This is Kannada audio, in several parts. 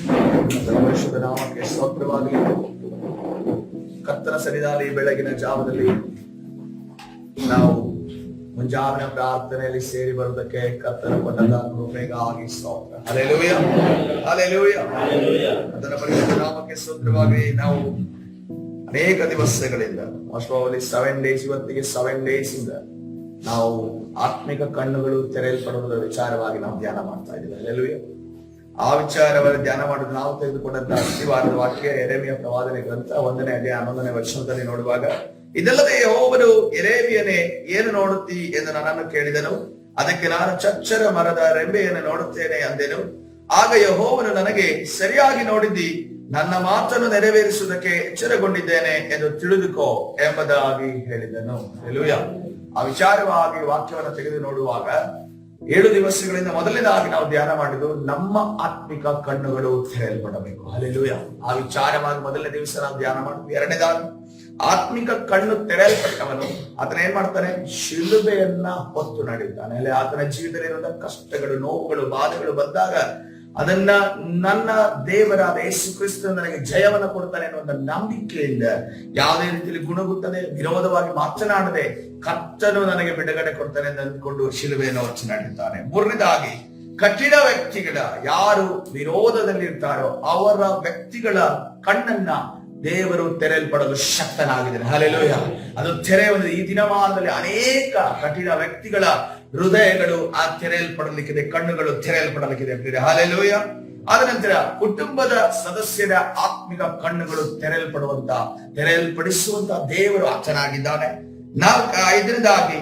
ಪರಿಶುದ್ಧ ನಾಮಕ್ಕೆ ಸ್ತೋತ್ರವಾಗಲಿ. ಕರ್ತನ ಸನ್ನಿಧಾನದಲ್ಲಿ ಬೆಳಗಿನ ಜಾವದಲ್ಲಿ ನಾವು ಮುಂಜಾವಿನ ಪ್ರಾರ್ಥನೆಯಲ್ಲಿ ಸೇರಿ ಬರುವುದಕ್ಕೆ ಕರ್ತನ ಕೊಟ್ಟಂತ ಕೃಪೆಗಾಗಿ ಸ್ತೋತ್ರ. Hallelujah, hallelujah. ಕರ್ತನ ಪರಿಶುದ್ಧ ನಾಮಕ್ಕೆ ಸ್ತೋತ್ರವಾಗಲಿ. ನಾವು ಅನೇಕ ದಿವಸಗಳಿಂದ ಮೋಸ್ಟ್ ಪ್ರಾಬಬ್ಲಿ 7 days, ಇವತ್ತಿಗೆ 7 days ಇಂದ ನಾವು ಆತ್ಮಿಕ ಕಣ್ಣುಗಳು ತೆರೆಯಲ್ಪಡುವುದರ ವಿಚಾರವಾಗಿ ನಾವು ಧ್ಯಾನ ಮಾಡ್ತಾ ಇದ್ದೀವಿ. ಹಲ್ಲೆಲೂಯಾ. ಆ ವಿಚಾರವನ್ನು ಧ್ಯಾನ ಮಾಡೋದು ನಾವು ತೆಗೆದುಕೊಂಡಂತ ಅಸ್ತಿವಾರದ ವಾಕ್ಯ ಯೆರೆಮೀಯ ಪ್ರವಾದನೆ ಗ್ರಂಥ 1ನೇ ಅಧ್ಯಾಯ 11ನೇ ವಚನದಲ್ಲಿ ನೋಡುವಾಗ, ಇದಲ್ಲದೆ ಯೆಹೋವನು ಯೆರೆಮೀಯನೇ ಏನು ನೋಡುತ್ತಿ ಎಂದು ನನ್ನನ್ನು ಕೇಳಿದನು. ಅದಕ್ಕೆ ನಾನು ಚಚ್ಚರ ಮರದ ರೆಂಬೆಯನ್ನು ನೋಡುತ್ತೇನೆ ಅಂದೆನು. ಆಗ ಯೆಹೋವನು ನನಗೆ, ಸರಿಯಾಗಿ ನೋಡಿದ್ದಿ, ನನ್ನ ಮಾತನ್ನು ನೆರವೇರಿಸುವುದಕ್ಕೆ ಎಚ್ಚರಗೊಂಡಿದ್ದೇನೆ ಎಂದು ತಿಳಿದುಕೋ ಎಂಬುದಾಗಿ ಹೇಳಿದನು. ಹಲ್ಲೆಲೂಯಾ. ಆ ವಿಚಾರವಾಗಿ ವಾಕ್ಯವನ್ನು ತೆಗೆದು ನೋಡುವಾಗ 7 ದಿವಸಗಳಿಂದ ಮೊದಲನೇದಾಗಿ ನಾವು ಧ್ಯಾನ ಮಾಡಿದ್ದು ನಮ್ಮ ಆತ್ಮಿಕ ಕಣ್ಣುಗಳು ತೆರೆಯಲ್ಪಡಬೇಕು. ಹಲ್ಲೆಲೂಯಾ. ಆ ವಿಚಾರವಾಗಿ ಮೊದಲನೇ ದಿವಸ ನಾವು ಧ್ಯಾನ ಮಾಡಿದ್ವಿ. ಎರಡನೇದಾಗಿ ಆತ್ಮಿಕ ಕಣ್ಣು ತೆರೆಯಲ್ಪಟ್ಟವನು ಆತನ ಏನ್ ಮಾಡ್ತಾನೆ? ಶಿಲುಬೆಯನ್ನ ಹೊತ್ತು ನಡೆಯುತ್ತಾನೆ. ಅಲ್ಲಿ ಆತನ ಜೀವಿತದಲ್ಲಿರುವಂತಹ ಕಷ್ಟಗಳು, ನೋವುಗಳು, ಬಾಧೆಗಳು ಬಂದಾಗ ಅದನ್ನ ನನ್ನ ದೇವರಾದ ಯೇಸು ಕ್ರಿಸ್ತ ನನಗೆ ಜಯವನ್ನು ಕೊಡ್ತಾನೆ ಅನ್ನುವಂತ ನಂಬಿಕೆಯಿಂದ ಯಾವುದೇ ರೀತಿಯಲ್ಲಿ ಗುಣಗುತ್ತದೆ, ವಿರೋಧವಾಗಿ ಮಾತನಾಡದೆ ಕರ್ತನು ನನಗೆ ಬಿಡುಗಡೆ ಕೊಡ್ತಾನೆ ಎಂದು ಅಂದ್ಕೊಂಡು ಶಿಲುಬೆಯನ್ನು ಹೊತ್ತು ನಡೆಯುತ್ತಾನೆ. ಮೂರನೇದಾಗಿ ಕಠಿಣ ವ್ಯಕ್ತಿಗಳ ಯಾರು ವಿರೋಧದಲ್ಲಿರ್ತಾರೋ ಅವರ ವ್ಯಕ್ತಿಗಳ ಕಣ್ಣನ್ನ ದೇವರು ತೆರೆಯಲ್ಪಡಲು ಶಕ್ತನಾಗಿದ್ದಾನೆ. ಹಲ್ಲೆಲೂಯಾ. ಅದು ತೆರೆಯುವುದು ಈ ದಿನಮಾನದಲ್ಲಿ ಅನೇಕ ಕಠಿಣ ವ್ಯಕ್ತಿಗಳ ಹೃದಯಗಳು ಆ ತೆರೆಯಲ್ಪಡಲಿಕ್ಕಿದೆ, ಕಣ್ಣುಗಳು ತೆರೆಯಲ್ಪಡಲಿಕ್ಕಿದೆ. ಹಲ್ಲೆಲೂಯಾ. ಆದ ನಂತರ ಕುಟುಂಬದ ಸದಸ್ಯರ ಆತ್ಮಿಕ ಕಣ್ಣುಗಳು ತೆರೆಯಲ್ಪಡಿಸುವಂತ ದೇವರು ಆತನಾಗಿದ್ದಾನೆ. ಐದನೇದಾಗಿ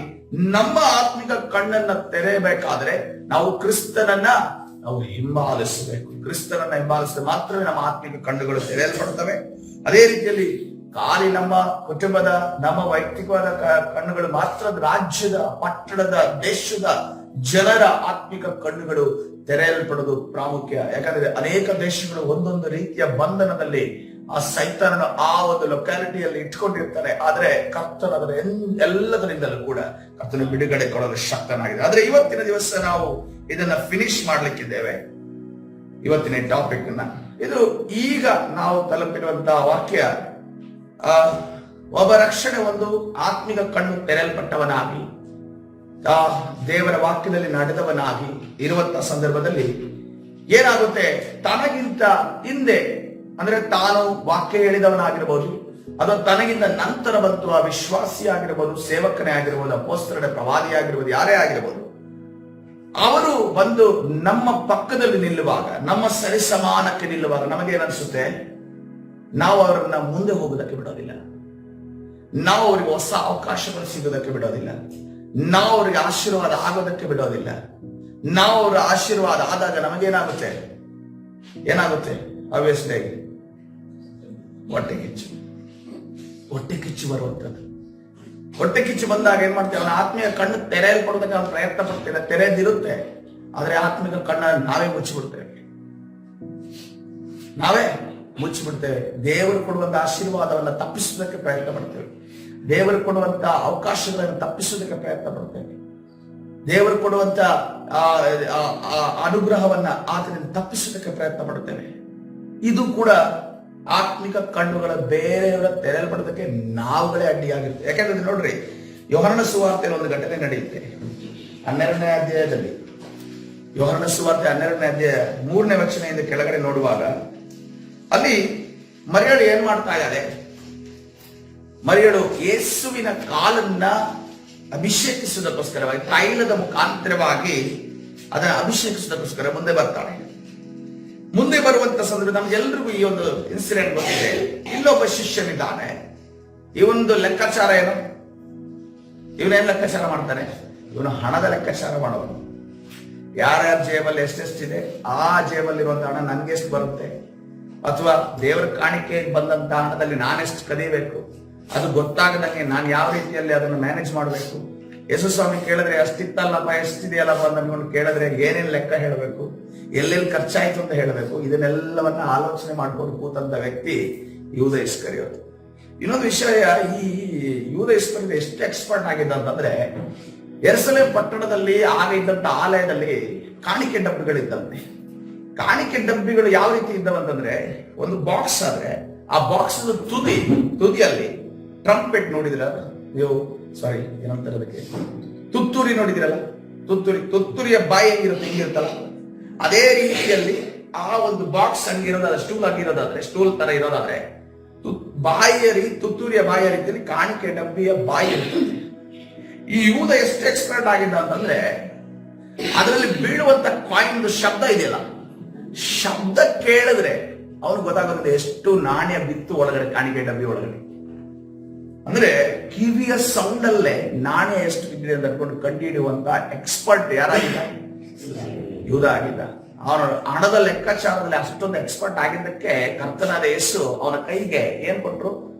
ನಮ್ಮ ಆತ್ಮಿಕ ಕಣ್ಣನ್ನ ತೆರೆಯಬೇಕಾದ್ರೆ ನಾವು ಕ್ರಿಸ್ತನನ್ನ ಹಿಂಬಾಲಿಸಬೇಕು. ಕ್ರಿಸ್ತನನ್ನ ಹಿಂಬಾಲಿಸಿದ್ರೆ ಮಾತ್ರವೇ ನಮ್ಮ ಆತ್ಮಿಕ ಕಣ್ಣುಗಳು ತೆರೆಯಲ್ಪಡ್ತವೆ. ಅದೇ ರೀತಿಯಲ್ಲಿ ಖಾಲಿ ನಮ್ಮ ಕುಟುಂಬದ, ನಮ್ಮ ವೈಯಕ್ತಿಕವಾದ ಕಣ್ಣುಗಳು ಮಾತ್ರ ರಾಜ್ಯದ, ಪಟ್ಟಣದ, ದೇಶದ ಜನರ ಆತ್ಮಿಕ ಕಣ್ಣುಗಳು ತೆರೆಯಲ್ಪಡೋದು ಪ್ರಾಮುಖ್ಯ. ಯಾಕಂದ್ರೆ ಅನೇಕ ದೇಶಗಳು ಒಂದೊಂದು ರೀತಿಯ ಬಂಧನದಲ್ಲಿ ಆ ಸೈತಾನನ ಆ ಒಂದು ಲೊಕ್ಯಾಲಿಟಿಯಲ್ಲಿ ಇಟ್ಕೊಂಡಿರ್ತಾರೆ. ಆದ್ರೆ ಕರ್ತನ ಅದರ ಎಲ್ಲದರಿಂದಲೂ ಕೂಡ ಕರ್ತನ ಬಿಡುಗಡೆ ಕೊಡಲು ಶಕ್ತನಾಗಿದೆ. ಆದ್ರೆ ಇವತ್ತಿನ ದಿವಸ ನಾವು ಇದನ್ನ ಫಿನಿಶ್ ಮಾಡ್ಲಿಕ್ಕಿದ್ದೇವೆ. ಇವತ್ತಿನ ಟಾಪಿಕ್ ಇದು ಈಗ ನಾವು ತಲುಪಿರುವಂತಹ ವಾಕ್ಯ, ಒಬ್ಬ ರಕ್ಷಣೆ ಒಂದು ಆತ್ಮಿಕ ಕಣ್ಣು ತೆರೆಯಲ್ಪಟ್ಟವನಾಗಿ ದೇವರ ವಾಕ್ಯದಲ್ಲಿ ನಡೆದವನಾಗಿ ಇರುವಂತ ಸಂದರ್ಭದಲ್ಲಿ ಏನಾಗುತ್ತೆ? ತನಗಿಂತ ಹಿಂದೆ ಅಂದ್ರೆ ತಾನು ವಾಕ್ಯ ಹೇಳಿದವನಾಗಿರ್ಬೋದು, ಅದು ತನಗಿಂತ ನಂತರ ಬಂತು ಆ ವಿಶ್ವಾಸಿ ಆಗಿರ್ಬೋದು, ಸೇವಕನೇ ಆಗಿರ್ಬೋದು, ಅಪೊಸ್ತಲನ ಪ್ರವಾದಿ ಆಗಿರ್ಬೋದು, ಯಾರೇ ಆಗಿರ್ಬೋದು, ಅವರು ಬಂದು ನಮ್ಮ ಪಕ್ಕದಲ್ಲಿ ನಿಲ್ಲುವಾಗ, ನಮ್ಮ ಸರಿಸಮಾನಕ್ಕೆ ನಿಲ್ಲುವಾಗ ನಮಗೇನನ್ಸುತ್ತೆ? ನಾವು ಅವರನ್ನ ಮುಂದೆ ಹೋಗೋದಕ್ಕೆ ಬಿಡೋದಿಲ್ಲ, ನಾವು ಅವರಿಗೆ ಹೊಸ ಅವಕಾಶಗಳು ಸಿಗೋದಕ್ಕೆ ಬಿಡೋದಿಲ್ಲ, ನಾವು ಅವರಿಗೆ ಆಶೀರ್ವಾದ ಆಗೋದಕ್ಕೆ ಬಿಡೋದಿಲ್ಲ. ನಾವು ಅವರ ಆಶೀರ್ವಾದ ಆದಾಗ ನಮಗೇನಾಗುತ್ತೆ? ಆಬ್ವಿಯಸ್ಲಿ ಹೊಟ್ಟೆ ಕಿಚ್ಚು ಬರುವಂಥದ್ದು. ಹೊಟ್ಟೆ ಕಿಚ್ಚು ಬಂದಾಗ ಏನ್ ಮಾಡ್ತೇವೆ? ಅವನ ಆತ್ಮೀಯ ಕಣ್ಣು ತೆರೆಯಲ್ಪಡೋದಕ್ಕೆ ಅವನು ಪ್ರಯತ್ನ ಪಡ್ತೇವೆ, ತೆರೆದಿರುತ್ತೆ. ಆದ್ರೆ ಆತ್ಮಿಕ ಕಣ್ಣ ನಾವೇ ಮುಚ್ಚಿಬಿಡ್ತೇವೆ. ದೇವರು ಕೊಡುವಂತ ಆಶೀರ್ವಾದವನ್ನ ತಪ್ಪಿಸೋದಕ್ಕೆ ಪ್ರಯತ್ನ ಪಡ್ತೇವೆ. ದೇವರು ಕೊಡುವಂತ ಅವಕಾಶಗಳನ್ನು ತಪ್ಪಿಸೋದಕ್ಕೆ ಪ್ರಯತ್ನ ಪಡ್ತೇವೆ. ದೇವರು ಕೊಡುವಂತ ಅನುಗ್ರಹವನ್ನ ಆತನಿಂದ ತಪ್ಪಿಸೋದಕ್ಕೆ ಪ್ರಯತ್ನ ಪಡ್ತೇವೆ. ಇದು ಕೂಡ ಆತ್ಮಿಕ ಕಣ್ಣುಗಳ ಬೇರೆಯವರ ತೆರೆಯಲ್ಪಡೋದಕ್ಕೆ ನಾವುಗಳೇ ಅಡ್ಡಿಯಾಗಿರ್ತೇವೆ. ಯಾಕಂದ್ರೆ ನೋಡ್ರಿ, ಯೋಹನನ ಸುವಾರ್ತೆಯಲ್ಲಿ ಒಂದು ಘಟನೆ ನಡೆಯುತ್ತೆ. 12ನೇ ಅಧ್ಯಾಯದಲ್ಲಿ, ಯೋಹನನ ಸುವಾರ್ತೆ 12ನೇ ಅಧ್ಯಾಯ 3ನೇ ವಚನದಿಂದ ಕೆಳಗಡೆ ನೋಡುವಾಗ ಅಲ್ಲಿ ಮರಿಯಳು ಏನ್ ಮಾಡ್ತಾ ಇದ್ದಾಳೆ? ಮರಿಯಳು ಯೇಸುವಿನ ಕಾಲನ್ನ ಅಭಿಷೇಕಿಸುವುದಕ್ಕೋಸ್ಕರವಾಗಿ, ತೈಲದ ಮುಖಾಂತರವಾಗಿ ಅದನ್ನ ಅಭಿಷೇಕಿಸುವುದಕ್ಕೋಸ್ಕರ ಮುಂದೆ ಬರ್ತಾಳೆ. ಮುಂದೆ ಬರುವಂತ ಸಂದರ್ಭ ನಮ್ಗೆಲ್ರಿಗೂ ಈ ಒಂದು ಇನ್ಸಿಡೆಂಟ್ ಗೊತ್ತಿದೆ. ಇಲ್ಲೊಬ್ಬ ಶಿಷ್ಯನಿದ್ದಾನೆ. ಈ ಒಂದು ಲೆಕ್ಕಾಚಾರ ಏನು? ಇವನೇನ್ ಲೆಕ್ಕಾಚಾರ ಮಾಡ್ತಾನೆ? ಇವನು ಹಣದ ಲೆಕ್ಕಾಚಾರ ಮಾಡೋನು. ಯಾರ್ಯಾರ ಜೇಬಲ್ಲಿ ಎಷ್ಟೆಷ್ಟಿದೆ, ಆ ಜೇಬಲ್ಲಿ ಇರುವಂತ ಹಣ ನನ್ಗೆ ಎಷ್ಟು ಬರುತ್ತೆ, ಅಥವಾ ದೇವರ ಕಾಣಿಕೆ ಬಂದಂತ ಹಣದಲ್ಲಿ ನಾನೆಷ್ಟು ಕದಿಬೇಕು, ಅದು ಗೊತ್ತಾಗದಂಗೆ ನಾನು ಯಾವ ರೀತಿಯಲ್ಲಿ ಅದನ್ನು ಮ್ಯಾನೇಜ್ ಮಾಡಬೇಕು. ಯೇಸು ಸ್ವಾಮಿ ಕೇಳಿದ್ರೆ ಅಷ್ಟಿತ್ತಲ್ಲಪ್ಪ, ಎಷ್ಟಿದೆಯಲ್ಲಪ್ಪ ಅಂತ ಅನ್ಕೊಂಡು ಕೇಳಿದ್ರೆ ಏನೇನು ಲೆಕ್ಕ ಹೇಳಬೇಕು, ಎಲ್ಲೆಲ್ಲಿ ಖರ್ಚಾಯ್ತು ಅಂತ ಹೇಳಬೇಕು. ಇದನ್ನೆಲ್ಲವನ್ನ ಆಲೋಚನೆ ಮಾಡ್ಕೊಂಡು ಕೂತಂತ ವ್ಯಕ್ತಿ ಯೂದ ಇಸ್ಕರಿಯೋತ. ಇನ್ನೊಂದು ವಿಷಯ, ಈ ಯೂದ ಇಸ್ಕರಿಯೋತ ಎಷ್ಟು ಎಕ್ಸ್ಪರ್ಟ್ ಆಗಿದ್ದ ಅಂತಂದ್ರೆ, ಯೆರೂಸಲೇಮ್ ಪಟ್ಟಣದಲ್ಲಿ ಆಗ ಇದ್ದಂತ ಆಲಯದಲ್ಲಿ ಕಾಣಿಕೆ ಡಬ್ಬಗಳಿದ್ದಂತೆ. ಕಾಣಿಕೆ ಡಬ್ಬಿಗಳು ಯಾವ ರೀತಿ ಇದ್ದವಂತಂದ್ರೆ, ಒಂದು ಬಾಕ್ಸ್ ಆದ್ರೆ ಆ ಬಾಕ್ಸ್ ತುದಿಯಲ್ಲಿ ಟ್ರಂಪೆಟ್ ನೋಡಿದ್ರ ಸಾರಿ ಏನಂತಾರೆ ಅದಕ್ಕೆ, ತುತ್ತೂರಿ ನೋಡಿದಿರಲ್ಲ, ತುತ್ತೂರಿಯ ಬಾಯಿ ಹಿಂಗಿರುತ್ತಲ್ಲ, ಅದೇ ರೀತಿಯಲ್ಲಿ ಆ ಒಂದು ಬಾಕ್ಸ್ ಹಂಗಿರೋದಾದ್ರೆ, ಸ್ಟೂಲ್ ತರ ಇರೋದಾದ್ರೆ ತುತ್ತೂರಿಯ ಬಾಯಿಯ ರೀತಿಯಲ್ಲಿ ಕಾಣಿಕೆ ಡಬ್ಬಿಯ ಬಾಯಿ ಇರ್ತದೆ. ಈ ಯೂದ ಎಷ್ಟು ಎಕ್ಸ್ಪರ್ಟ್ ಆಗಿದ್ದ ಅಂತಂದ್ರೆ, ಅದರಲ್ಲಿ ಬೀಳುವಂತ ಕಾಯಿನ್ ಶಬ್ದ ಇದೆಯಲ್ಲ, ಶಬ್ದ ಕೇಳಿದ್ರೆ ಅವ್ನು ಗೊತ್ತಾಗುತ್ತೆ ಎಷ್ಟು ನಾಣ್ಯ ಬಿತ್ತು ಒಳಗಡೆ, ಕಾಣಿಕೆ ಡಬ್ಬಿ ಒಳಗಡೆ. ಅಂದ್ರೆ ಕಿವಿಯ ಸೌಂಡ್ ಅಲ್ಲೇ ನಾಣ್ಯ ಎಷ್ಟು ಬಿದ್ದಿದೆ ಅಂತ ಅನ್ಕೊಂಡು ಕಂಡು ಹಿಡಿಯುವಂತ ಎಕ್ಸ್ಪರ್ಟ್ ಯಾರಾಗಿದ್ದ? ಯೂದ ಆಗಿದ್ದ. ಅವನ ಹಣದ ಲೆಕ್ಕಾಚಾರದಲ್ಲಿ ಅಷ್ಟೊಂದು ಎಕ್ಸ್ಪರ್ಟ್ ಆಗಿದ್ದಕ್ಕೆ ಕರ್ತನಾದ ಯೇಸು ಅವನ ಕೈಗೆ ಏನ್ ಕೊಟ್ರು?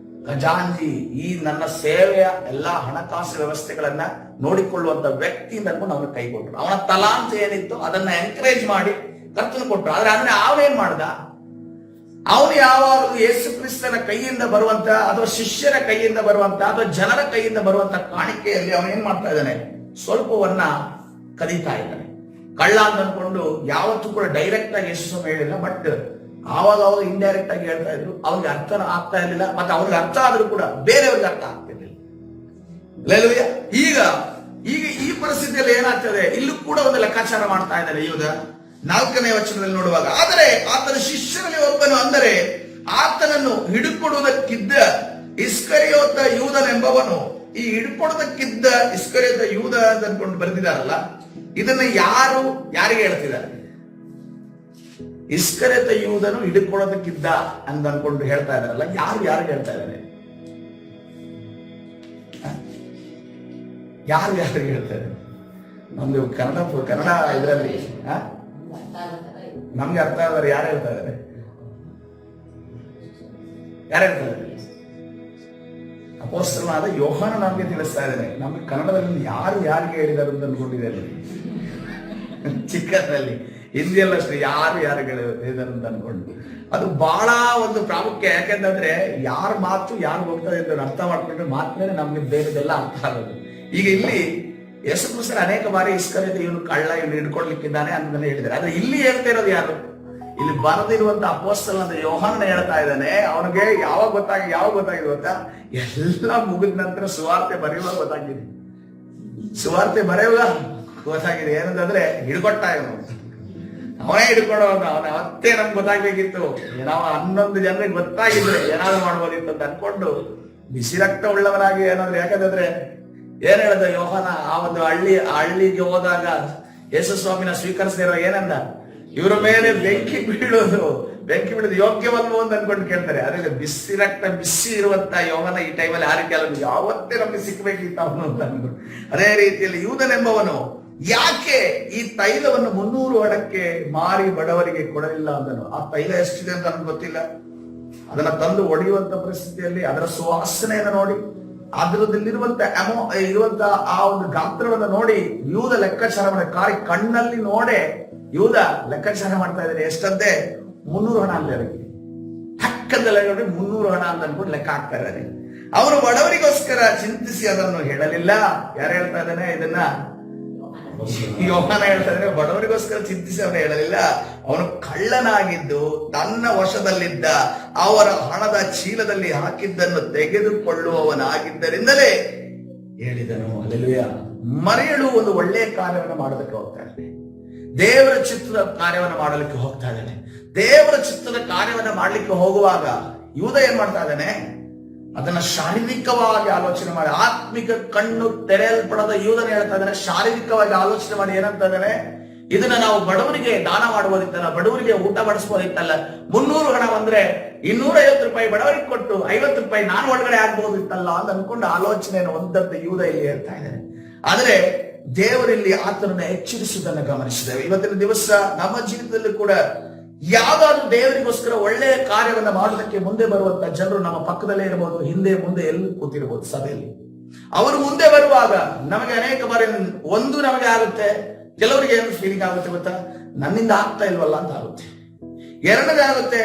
ಖಜಾಂಜಿ, ಈ ನನ್ನ ಸೇವೆಯ ಎಲ್ಲಾ ಹಣಕಾಸು ವ್ಯವಸ್ಥೆಗಳನ್ನ ನೋಡಿಕೊಳ್ಳುವಂತ ವ್ಯಕ್ತಿ ಅನ್ಕೊಂಡು ಅವನ ಕೈ ಕೊಟ್ರು. ಅವನ ತಲಾಂತ ಏನಿತ್ತು ಅದನ್ನ ಎನ್ಕರೇಜ್ ಮಾಡಿ ಕರ್ತನ ಕೊಟ್ರು. ಆದ್ರೆ ಅವನೇನ್ ಮಾಡ್ದ? ಅವನು ಯಾವಾಗಲೂ ಯೇಸು ಕ್ರಿಸ್ತನ ಕೈಯಿಂದ ಬರುವಂತ ಅಥವಾ ಶಿಷ್ಯರ ಕೈಯಿಂದ ಬರುವಂತ ಅಥವಾ ಜನರ ಕೈಯಿಂದ ಬರುವಂತ ಕಾಣಿಕೆಯಲ್ಲಿ ಅವನೇನ್ ಮಾಡ್ತಾ ಇದ್ದಾನೆ? ಸ್ವಲ್ಪವನ್ನ ಕದೀತಾ ಇದ್ದಾನೆ. ಕಳ್ಳ ಅಂತ ಅನ್ಕೊಂಡು ಯಾವತ್ತೂ ಕೂಡ ಡೈರೆಕ್ಟ್ ಆಗಿ ಯೇಸು ಹೇಳಿಲ್ಲ, ಬಟ್ ಆವಾಗ ಇಂಡೈರೆಕ್ಟ್ ಆಗಿ ಹೇಳ್ತಾ ಇದ್ರು. ಅವ್ರಿಗೆ ಅರ್ಥ ಆಗ್ತಾ ಇರಲಿಲ್ಲ, ಮತ್ತೆ ಅವ್ರಿಗೆ ಅರ್ಥ ಆದ್ರೂ ಕೂಡ ಬೇರೆಯವ್ರಿಗೆ ಅರ್ಥ ಆಗ್ತಿರ್ಲಿಲ್ಲ. ಈಗ ಈ ಪರಿಸ್ಥಿತಿಯಲ್ಲಿ ಏನಾಗ್ತದೆ? ಇಲ್ಲೂ ಕೂಡ ಒಂದು ಲೆಕ್ಕಾಚಾರ ಮಾಡ್ತಾ ಇದ್ದಾರೆ ಯೂದ. 4ನೇ ವಚನದಲ್ಲಿ ನೋಡುವಾಗ, ಆದರೆ ಆತನ ಶಿಷ್ಯರಲ್ಲಿ ಒಬ್ಬನು, ಅಂದರೆ ಆತನನ್ನು ಹಿಡುಕೊಡುವುದಕ್ಕಿದ್ದ ಇಸ್ಕರಿಯೋತ ಯೂದನೆಂಬವನು. ಈ ಹಿಡ್ಕೊಡೋದಕ್ಕಿದ್ದ ಇಸ್ಕರಿಯೋತ ಯೂದ ಅಂತ ಅನ್ಕೊಂಡು ಬರೆದಿದ್ದಾರಲ್ಲ, ಇದನ್ನ ಯಾರಿಗೆ ಹೇಳ್ತಿದ್ದಾರೆ? ಇಸ್ಕರಿಯೋತ ಯೂದನು ಹಿಡ್ಕೊಡೋದಕ್ಕಿದ್ದ ಅಂತ ಅನ್ಕೊಂಡು ಹೇಳ್ತಾ ಇದಾರಲ್ಲ, ಯಾರಿಗೆ ಹೇಳ್ತಾ ಇದ್ದಾರೆ? ಯಾರಿಗೆ ಹೇಳ್ತಾ ಇದ್ದಾರೆ? ನಮ್ದು ಕನ್ನಡ ಇದರಲ್ಲಿ ನಮ್ಗೆ ಅರ್ಥ ಆದ್ರೆ ಯಾರು ಹೇಳ್ತಾ ಇದ್ದಾರೆ? ಯಾರು ಹೇಳ್ತಾ ಇದ್ದಾರೆ? ಅಪೊಸ್ತಲನಾದ ಯೋಹಾನ ನಮ್ಗೆ ತಿಳಿಸ್ತಾ ಇದ್ದಾನೆ. ನಮ್ಗೆ ಕನ್ನಡದಲ್ಲಿ ಯಾರಿಗೆ ಹೇಳಿದಾರೆ ಅಂತ ಅನ್ಕೊಂಡಿದ್ದಾರೆ. ಚಿಕ್ಕದಲ್ಲಿ ಹಿಂದಿಯಲ್ಲಿ ಅಷ್ಟೇ ಯಾರಿಗೆ ಹೇಳಿದಾರೆ ಅಂತ ಅನ್ಕೊಂಡು, ಅದು ಬಹಳ ಒಂದು ಪ್ರಾಮುಖ್ಯ. ಯಾಕೆಂತಂದ್ರೆ ಯಾರ ಮಾತು ಯಾರು ಹೋಗ್ತದೆ ಅಂತ ಅರ್ಥ ಮಾಡ್ಕೊಂಡ್ರೆ ಮಾತ್ರ ನಮ್ಗೆ ಬೇರೆದೆಲ್ಲ ಅರ್ಥ ಆಗೋದು. ಈಗ ಇಲ್ಲಿ ಯೇಸು ಕ್ರಿಸ್ತರು ಅನೇಕ ಬಾರಿ ಇಸ್ಕರಿಯೋತ ಇವನು ಕಳ್ಳ, ಇವನು ಹಿಡ್ಕೊಳ್ಲಿಕ್ಕಿದ್ದಾನೆ ಅಂತ ಹೇಳಿದ್ದಾರೆ. ಆದ್ರೆ ಇಲ್ಲಿ ಹೇಳ್ತಾ ಇರೋದು ಯಾರು? ಇಲ್ಲಿ ಬರೆದಿರುವಂತ ಅಪೊಸ್ತಲನಾದ ಯೋಹಾನ ಹೇಳ್ತಾ ಇದ್ದಾನೆ. ಅವನಿಗೆ ಯಾವಾಗ ಗೊತ್ತಾಗಿದೆ ಗೊತ್ತಾ? ಎಲ್ಲ ಮುಗಿದ ನಂತರ ಸುವಾರ್ತೆ ಬರೆಯುವಾಗ ಗೊತ್ತಾಗಿದೆ. ಸುವಾರ್ತೆ ಬರೆಯುವಾಗ ಗೊತ್ತಾಗಿದೆ ಏನಂತಂದ್ರೆ, ಹಿಡ್ಕೊಟ್ಟ ಇವನು, ಅವನೇ ಹಿಡ್ಕೊಂಡವನು. ಅವನ ಅವತ್ತೇ ನಮ್ಗೆ ಗೊತ್ತಾಗ್ಬೇಕಿತ್ತು. ನಾವು 11 ಜನರಿಗೆ ಗೊತ್ತಾಗಿದ್ರೆ ಏನಾದ್ರು ಮಾಡ್ಬೋದಿತ್ತು ಅಂತ ಅನ್ಕೊಂಡು ಬಿಸಿ ರಕ್ತ ಉಳ್ಳವನಾಗಿ ಏನಾದ್ರು. ಯಾಕಂದ್ರೆ ಏನ್ ಹೇಳ್ದ ಯೋಹಾನ? ಆ ಒಂದು ಹಳ್ಳಿಗೆ ಹೋದಾಗ ಯೇಸು ಸ್ವಾಮಿನ ಸ್ವೀಕರಿಸಿರೋ ಏನಂದ? ಇವರ ಮೇಲೆ ಬೆಂಕಿ ಬೀಳೋದು ಯೋಗ್ಯವಲ್ವೋ ಅಂತ ಅನ್ಕೊಂಡು ಕೇಳ್ತಾರೆ. ಅದೇ ಬಿಸಿ ಇರುವಂತ ಯೋಹಾನ ಈ ಟೈಮಲ್ಲಿ ಆ ರೀತಿ ಅಲ್ಲ, ಯಾವತ್ತೇ ನಮ್ಗೆ ಸಿಕ್ಬೇಕಿತ್ತು ಅವನು ಅಂತ ಅಂದ್ರು. ಅದೇ ರೀತಿಯಲ್ಲಿ ಯೂದನೆಂಬವನು ಯಾಕೆ ಈ ತೈಲವನ್ನು 300 ಹಣಕ್ಕೆ ಮಾರಿ ಬಡವರಿಗೆ ಕೊಡಲಿಲ್ಲ ಅಂದನು. ಆ ತೈಲ ಎಷ್ಟಿದೆ ಅಂತ ನಮ್ಗೆ ಗೊತ್ತಿಲ್ಲ. ಅದನ್ನ ತಂದು ಒಡೆಯುವಂತ ಪರಿಸ್ಥಿತಿಯಲ್ಲಿ ಅದರ ಸುವಾಸನೆಯನ್ನು ನೋಡಿ, ಅದರದಲ್ಲಿರುವಂತ ಇರುವಂತ ಆ ಒಂದು ಗಾತ್ರವನ್ನು ನೋಡಿ ಯೂದ ಲೆಕ್ಕಾಚಾರ ಕಣ್ಣಲ್ಲಿ ನೋಡೆ ಯೂದ ಲೆಕ್ಕಾಚಾರ ಮಾಡ್ತಾ ಇದ್ದಾರೆ. ಎಷ್ಟಂತೆ? 300 ಹಣ ಅಂತ ಅದಕ್ಕೆ ಹಕ್ಕದಲ್ಲ ನೋಡಿ 300 ಹಣ ಅಂತ ಅನ್ಕೊಂಡು ಲೆಕ್ಕ ಹಾಕ್ತಾ ಇದ್ದಾರೆ. ಅವರು ಬಡವರಿಗೋಸ್ಕರ ಚಿಂತಿಸಿ ಅದನ್ನು ಹೇಳಲಿಲ್ಲ. ಯಾರು ಹೇಳ್ತಾ ಇದ್ದಾನೆ ಇದನ್ನ? ಯೋಹಾನ ಹೇಳ್ತಾ ಇದ್ದಾರೆ. ಬಡವರಿಗೋಸ್ಕರ ಚಿಂತಿಸಿ ಅವನು ಹೇಳಲಿಲ್ಲ. ಅವನು ಕಳ್ಳನಾಗಿದ್ದು ತನ್ನ ವಶದಲ್ಲಿದ್ದ ಅವರ ಹಣದ ಚೀಲದಲ್ಲಿ ಹಾಕಿದ್ದನ್ನು ತೆಗೆದುಕೊಳ್ಳುವವನಾಗಿದ್ದರಿಂದಲೇ ಹೇಳಿದನು. ಹಲ್ಲೆಲೂಯಾ. ಮರೆಯಲು ಒಂದು ಒಳ್ಳೆಯ ಕಾರ್ಯವನ್ನು ಮಾಡೋದಕ್ಕೆ ಹೋಗ್ತಾ ಇದ್ದಾನೆ. ದೇವರ ಚಿತ್ತದ ಕಾರ್ಯವನ್ನು ಮಾಡಲಿಕ್ಕೆ ಹೋಗ್ತಾ ಇದ್ದಾನೆ. ದೇವರ ಚಿತ್ತದ ಕಾರ್ಯವನ್ನು ಮಾಡ್ಲಿಕ್ಕೆ ಹೋಗುವಾಗ ಯೂದ ಏನ್ ಮಾಡ್ತಾ ಇದ್ದಾನೆ? ಅದನ್ನ ಶಾರೀರಿಕವಾಗಿ ಆಲೋಚನೆ ಮಾಡಿ, ಆತ್ಮಿಕ ಕಣ್ಣು ತೆರೆಯಲ್ಪಡದ ಯೂದನ ಹೇಳ್ತಾ ಇದ್ದಾನೆ. ಶಾರೀರಿಕವಾಗಿ ಆಲೋಚನೆ ಮಾಡಿ ಏನಂತ ಇದ್ದಾನೆ? ಇದನ್ನ ನಾವು ಬಡವರಿಗೆ ದಾನ ಮಾಡುವುದಿತ್ತಲ್ಲ, ಬಡವರಿಗೆ ಊಟ ಬಡಿಸಬಹುದಿತ್ತಲ್ಲ. 300 ಹಣ ಅಂದ್ರೆ 250 ರೂಪಾಯಿ ಬಡವರಿಗೆ ಕೊಟ್ಟು 50 ರೂಪಾಯಿ ನಾನು ಒಳಗಡೆ ಆಗ್ಬಹುದಿತ್ತಲ್ಲ ಅಂತ ಅನ್ಕೊಂಡು ಆಲೋಚನೆಯನ್ನು ಒಂದಂತ ಯೂದ ಇಲ್ಲಿ ಹೇಳ್ತಾ ಇದ್ದಾನೆ. ಆದ್ರೆ ದೇವರಲ್ಲಿ ಆತನನ್ನ ಎಚ್ಚರಿಸುವುದನ್ನು ಗಮನಿಸಿದ್ದೇವೆ. ಇವತ್ತಿನ ದಿವಸ ನಮ್ಮ ಜೀವಿತದಲ್ಲಿ ಕೂಡ ಯಾವ್ದಾದ್ರು ದೇವರಿಗೋಸ್ಕರ ಒಳ್ಳೆಯ ಕಾರ್ಯವನ್ನ ಮಾಡೋದಕ್ಕೆ ಮುಂದೆ ಬರುವಂತ ಜನರು ನಮ್ಮ ಪಕ್ಕದಲ್ಲೇ ಇರಬಹುದು, ಹಿಂದೆ ಮುಂದೆ ಎಲ್ಲಿ ಕೂತಿರಬಹುದು ಸಭೆಯಲ್ಲಿ. ಅವರು ಮುಂದೆ ಬರುವಾಗ ನಮಗೆ ಅನೇಕ ಬಾರಿ ನಮಗೆ ಆಗುತ್ತೆ, ಕೆಲವರಿಗೆ ಏನು ಫೀಲಿಂಗ್ ಆಗುತ್ತೆ ಗೊತ್ತಾ? ನನ್ನಿಂದ ಆಗ್ತಾ ಇಲ್ವಲ್ಲ ಅಂತ ಆಗುತ್ತೆ. ಎರಡನೇದಾಗುತ್ತೆ,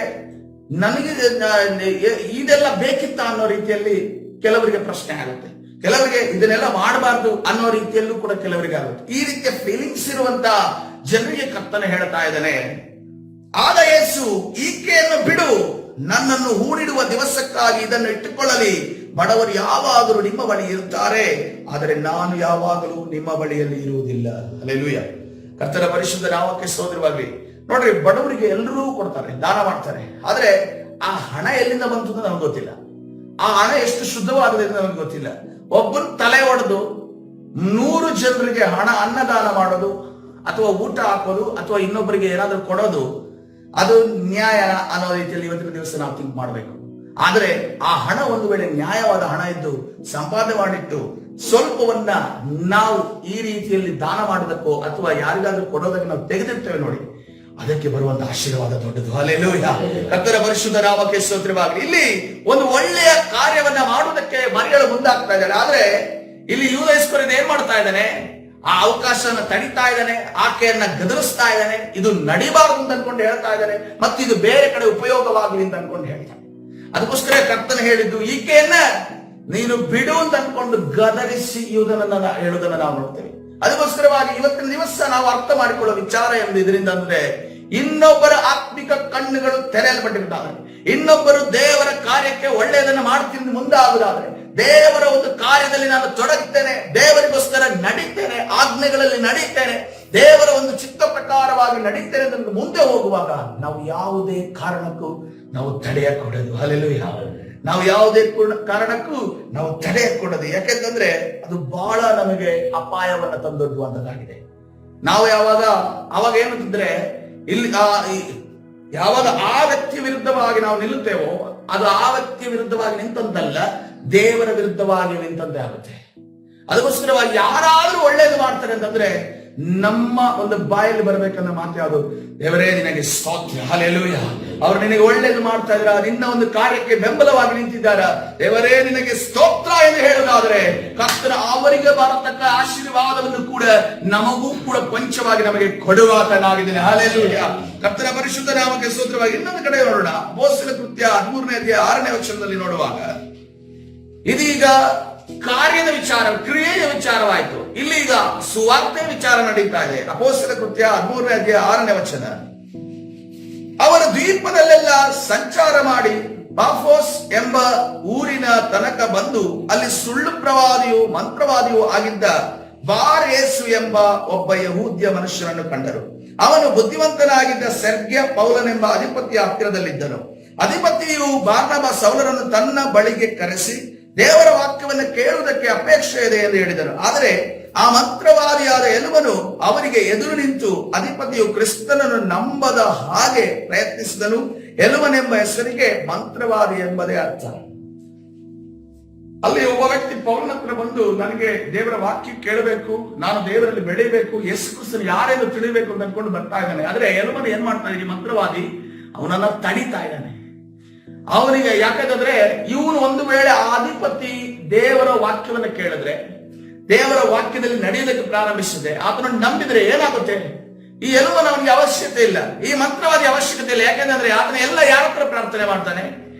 ನನಗೆ ಇದೆಲ್ಲ ಬೇಕಿತ್ತ ಅನ್ನೋ ರೀತಿಯಲ್ಲಿ ಕೆಲವರಿಗೆ ಪ್ರಶ್ನೆ ಆಗುತ್ತೆ. ಕೆಲವರಿಗೆ ಇದನ್ನೆಲ್ಲ ಮಾಡಬಾರ್ದು ಅನ್ನೋ ರೀತಿಯಲ್ಲೂ ಕೂಡ ಕೆಲವರಿಗೆ ಆಗುತ್ತೆ. ಈ ರೀತಿಯ ಫೀಲಿಂಗ್ಸ್ ಇರುವಂತ ಜನರಿಗೆ ಕರ್ತನೆ ಹೇಳ್ತಾ ಇದ್ದಾನೆ, ಆಗ ಯೇಸು, ಈಕೆಯನ್ನು ಬಿಡು, ನನ್ನನ್ನು ಹೂಣಿಡುವ ದಿವಸಕ್ಕಾಗಿ ಇದನ್ನು ಇಟ್ಟುಕೊಳ್ಳಲಿ. ಬಡವರು ಯಾವಾಗಲೂ ನಿಮ್ಮ ಬಳಿ ಇರುತ್ತಾರೆ, ಆದರೆ ನಾನು ಯಾವಾಗಲೂ ನಿಮ್ಮ ಬಳಿಯಲ್ಲಿ ಇರುವುದಿಲ್ಲ. ಹಲ್ಲೆಲೂಯಾ. ಕರ್ತನ ಪರಿಶುದ್ಧ ನಾಮಕ್ಕೆ ಸ್ತೋತ್ರವಾಗಲಿ. ನೋಡ್ರಿ, ಬಡವರಿಗೆ ಎಲ್ಲರೂ ಕೊಡ್ತಾರೆ, ದಾನ ಮಾಡ್ತಾರೆ. ಆದ್ರೆ ಆ ಹಣ ಎಲ್ಲಿಂದ ಬಂತು ಅಂತ ನಮ್ಗೆ ಗೊತ್ತಿಲ್ಲ. ಆ ಹಣ ಎಷ್ಟು ಶುದ್ಧವಾಗಿದೆ ಅಂತ ನಮ್ಗೆ ಗೊತ್ತಿಲ್ಲ. ಒಬ್ಬನ ತಲೆ ಹೊಡೆದು 100 ಜನರಿಗೆ ಹಣ ಅನ್ನದಾನ ಮಾಡೋದು, ಅಥವಾ ಊಟ ಹಾಕೋದು, ಅಥವಾ ಇನ್ನೊಬ್ಬರಿಗೆ ಏನಾದ್ರೂ ಕೊಡೋದು, ಅದು ನ್ಯಾಯ ಅನ್ನೋ ರೀತಿಯಲ್ಲಿ ಇವತ್ತಿನ ದಿವಸ ನಾವು ಥಿಂಕ್ ಮಾಡಬೇಕು. ಆದ್ರೆ ಆ ಹಣ ಒಂದು ವೇಳೆ ನ್ಯಾಯವಾದ ಹಣ ಇದ್ದು ಸಂಪಾದನೆ ಮಾಡಿಟ್ಟು ಸ್ವಲ್ಪವನ್ನ ನಾವು ಈ ರೀತಿಯಲ್ಲಿ ದಾನ ಮಾಡೋದಕ್ಕೋ ಅಥವಾ ಯಾರಿಗಾದ್ರೂ ಕೊಡೋದಕ್ಕೆ ನಾವು ತೆಗೆದಿರ್ತೇವೆ ನೋಡಿ, ಅದಕ್ಕೆ ಬರುವಂತ ಆಶೀರ್ವಾದ ದೊಡ್ಡದು. ಹಲ್ಲೆಲೂಯಾ. ಕರ್ತನ ಪರಿಶುದ್ಧ ನಾಮಕ್ಕೆ ಸ್ತೋತ್ರವಾಗಲಿ. ಇಲ್ಲಿ ಒಂದು ಒಳ್ಳೆಯ ಕಾರ್ಯವನ್ನ ಮಾಡುವುದಕ್ಕೆ ಮರಿಗಳು ಮುಂದಾಗ್ತಾ ಇದ್ದಾರೆ. ಆದ್ರೆ ಇಲ್ಲಿ ಯೂದ ಇಸ್ಕರಿಯೋತ ಏನ್ ಮಾಡ್ತಾ ಇದ್ದಾನೆ? ಆ ಅವಕಾಶನ ತಡಿತಾ ಇದ್ದಾನೆ, ಆಕೆಯನ್ನ ಗದರಿಸ್ತಾ ಇದ್ದಾನೆ. ಇದು ನಡಿಬಾರದು ಅಂತ ಅನ್ಕೊಂಡು ಹೇಳ್ತಾ ಇದ್ದಾನೆ, ಮತ್ತು ಇದು ಬೇರೆ ಕಡೆ ಉಪಯೋಗವಾಗಲಿ ಅಂತ ಅನ್ಕೊಂಡು ಹೇಳ್ತಾನೆ. ಅದಕ್ಕೋಸ್ಕರ ಕರ್ತನ ಹೇಳಿದ್ದು, ಈಕೆಯನ್ನ ನೀನು ಬಿಡು ಅಂತ ಅನ್ಕೊಂಡು ಗದರಿಸಿ ಯೂದನನ್ನ ಹೇಳುವುದನ್ನ ನಾವು ನೋಡ್ತೇವೆ. ಅದಕ್ಕೋಸ್ಕರವಾಗಿ ಇವತ್ತಿನ ದಿವಸ ನಾವು ಅರ್ಥ ಮಾಡಿಕೊಳ್ಳುವ ವಿಚಾರ ಎಂದು ಇದರಿಂದ ಅಂದ್ರೆ, ಇನ್ನೊಬ್ಬರ ಆತ್ಮಿಕ ಕಣ್ಣುಗಳು ತೆರೆಯಲ್ಪಟ್ಟಿರುತ್ತಾರೆ. ಇನ್ನೊಬ್ಬರು ದೇವರ ಕಾರ್ಯಕ್ಕೆ ಒಳ್ಳೆಯದನ್ನು ಮಾಡ್ತೀನಿ ಮುಂದಾಗುವುದಾದ್ರೆ, ದೇವರ ಒಂದು ಕಾರ್ಯದಲ್ಲಿ ನಾನು ತೊಡಗುತ್ತೇನೆ, ದೇವರಿಗೋಸ್ಕರ ನಡೀತೇನೆ, ಆಜ್ಞೆಗಳಲ್ಲಿ ನಡೀತೇನೆ, ದೇವರ ಒಂದು ಚಿತ್ತ ಪ್ರಕಾರವಾಗಿ ನಡೀತೇನೆ ಅಂತ ಮುಂದೆ ಹೋಗುವಾಗ ನಾವು ಯಾವುದೇ ಕಾರಣಕ್ಕೂ ನಾವು ತಡೆಯಕೂಡದು. ಹಲ್ಲೆಲೂಯಾ. ನಾವು ಯಾವುದೇ ಕಾರಣಕ್ಕೂ ನಾವು ತಡೆಯಕೂಡದು. ಯಾಕೆಂತಂದ್ರೆ ಅದು ಬಹಳ ನಮಗೆ ಅಪಾಯವನ್ನ ತಂದೊಡ್ಡುವಂತದ್ದಾಗಿದೆ. ನಾವು ಅವಾಗ ಏನಂತಂದ್ರೆ, ಇಲ್ಲಿ ಯಾವಾಗ ಆ ವ್ಯಕ್ತಿ ವಿರುದ್ಧವಾಗಿ ನಾವು ನಿಲ್ಲುತ್ತೇವೋ, ಅದು ಆ ವ್ಯಕ್ತಿಯ ವಿರುದ್ಧವಾಗಿ ನಿಂತಂತಲ್ಲ, ದೇವರ ವಿರುದ್ಧವಾಗಿ ನಿಂತಂತೆ ಆಗುತ್ತೆ. ಅದಕ್ಕೋಸ್ಕರವಾಗಿ ಯಾರಾದ್ರೂ ಒಳ್ಳೇದು ಮಾಡ್ತಾರೆ ಅಂತಂದ್ರೆ ನಮ್ಮ ಒಂದು ಬಾಯಲ್ಲಿ ಬರ್ಬೇಕನ್ನ ಮಾತು ಯಾವುದು? ದೇವರೇ ನಿನಗೆ ಸ್ತೋತ್ರ, ಹಲ್ಲೆಲೂಯಾ. ಅವ್ರು ನಿನಗೆ ಒಳ್ಳೇದು ಮಾಡ್ತಾ ಇದ್ರ, ನಿನ್ನ ಒಂದು ಕಾರ್ಯಕ್ಕೆ ಬೆಂಬಲವಾಗಿ ನಿಂತಿದ್ದಾರ, ದೇವರೇ ನಿನಗೆ ಸ್ತೋತ್ರ ಎಂದು ಹೇಳುವುದಾದ್ರೆ, ಕರ್ತನ ಅವರಿಗೆ ಬರತಕ್ಕ ಆಶೀರ್ವಾದವನ್ನು ಕೂಡ ನಮಗೂ ಕೂಡ ಕೊಂಚವಾಗಿ ನಮಗೆ ಕೊಡುವಾತನಾಗಿದ್ದೇನೆ. ಹಲ್ಲೆಲೂಯಾ. ಕರ್ತನ ಪರಿಶುದ್ಧ ನಾಮಕ್ಕೆ ಸ್ತೋತ್ರವಾಗಿ. ಇನ್ನೊಂದು ಕಡೆ ನೋಡೋಣ, ಅಪೊಸ್ತಲರ ಕೃತ್ಯ 13ನೇ ಅಧ್ಯಾಯ 6ನೇ ವಚನದಲ್ಲಿ ನೋಡುವಾಗ, ಇದೀಗ ಕಾರ್ಯದ ವಿಚಾರ, ಕ್ರಿಯೆಯ ವಿಚಾರವಾಯಿತು. ಇಲ್ಲಿ ಈಗ ಸುವಾರ್ತೆ ವಿಚಾರ ನಡೀತಾ ಇದೆ. ಅಪೊಸ್ತಲರ ಕೃತ್ಯ 13ನೇ ಅಧ್ಯಾಯ 6ನೇ ವಚನ, ಅವರು ದ್ವೀಪದಲ್ಲೆಲ್ಲ ಸಂಚಾರ ಮಾಡಿ ಪಾಫೋಸ್ ಎಂಬ ಊರಿನ ತನಕ ಬಂದು, ಅಲ್ಲಿ ಸುಳ್ಳು ಪ್ರವಾದಿಯು ಮಂತ್ರವಾದಿಯೂ ಆಗಿದ್ದ ಬಾರ್ ಯೇಸು ಎಂಬ ಒಬ್ಬ ಯಹೂದ್ಯ ಮನುಷ್ಯನನ್ನು ಕಂಡರು. ಅವನು ಬುದ್ಧಿವಂತನಾಗಿದ್ದ ಸೆರ್ಗ್ಯ ಪೌಲನೆಂಬ ಅಧಿಪತಿಯ ಹತ್ತಿರದಲ್ಲಿದ್ದನು. ಅಧಿಪತಿಯು ಬಾರ್ನಬ ಸೌಲರನ್ನು ತನ್ನ ಬಳಿಗೆ ಕರೆಸಿ, ದೇವರ ವಾಕ್ಯವನ್ನು ಕೇಳುವುದಕ್ಕೆ ಅಪೇಕ್ಷೆ ಇದೆ ಎಂದು ಹೇಳಿದನು. ಆದರೆ ಆ ಮಂತ್ರವಾದಿಯಾದ ಎಲುಬನು ಅವರಿಗೆ ಎದುರು ನಿಂತು, ಅಧಿಪತಿಯು ಕ್ರಿಸ್ತನನ್ನು ನಂಬದ ಹಾಗೆ ಪ್ರಯತ್ನಿಸಿದನು. ಎಲುಬನೆಂಬ ಹೆಸರಿಗೆ ಮಂತ್ರವಾದಿ ಎಂಬುದೇ ಅರ್ಥ. ಅಲ್ಲಿ ಒಬ್ಬ ವ್ಯಕ್ತಿ ಪೌಲನ ಹತ್ರ ಬಂದು, ನನಗೆ ದೇವರ ವಾಕ್ಯ ಕೇಳಬೇಕು, ನಾನು ದೇವರಲ್ಲಿ ಬೆಳಿಬೇಕು, ಯೇಸು ಕ್ರಿಸ್ತನು ಯಾರೆಂದು ತಿಳಿಬೇಕು ಅಂತ ಅನ್ಕೊಂಡು ಬರ್ತಾ ಇದ್ದಾನೆ. ಆದ್ರೆ ಎಲುಬನು ಏನ್ ಮಾಡ್ತಾ ಇದ್ದಾನೆ? ಮಂತ್ರವಾದಿ ಅವನನ್ನ ತಡಿತಾ ಇದ್ದಾನೆ. ಅವನಿಗೆ ಯಾಕಂದ್ರೆ ಇವನು ಒಂದು ವೇಳೆ ಆ ಅಧಿಪತಿ ದೇವರ ವಾಕ್ಯವನ್ನು ಕೇಳಿದ್ರೆ, ದೇವರ ವಾಕ್ಯದಲ್ಲಿ ನಡೆಯೋದಕ್ಕೆ ಪ್ರಾರಂಭಿಸಿದೆ, ಆತನನ್ನು ನಂಬಿದ್ರೆ ಏನಾಗುತ್ತೆ? ಈ ಎಲುಬನ ಅವನಿಗೆ ಅವಶ್ಯಕತೆ ಇಲ್ಲ, ಈ ಮಂತ್ರವಾದಿ ಅವಶ್ಯಕತೆ ಇಲ್ಲ. ಯಾಕೆಂದ್ರೆ ಆತನ ಎಲ್ಲ ಯಾರ ಹತ್ರ ಪ್ರಾರ್ಥನೆ ಮಾಡ್ತಾನೆ?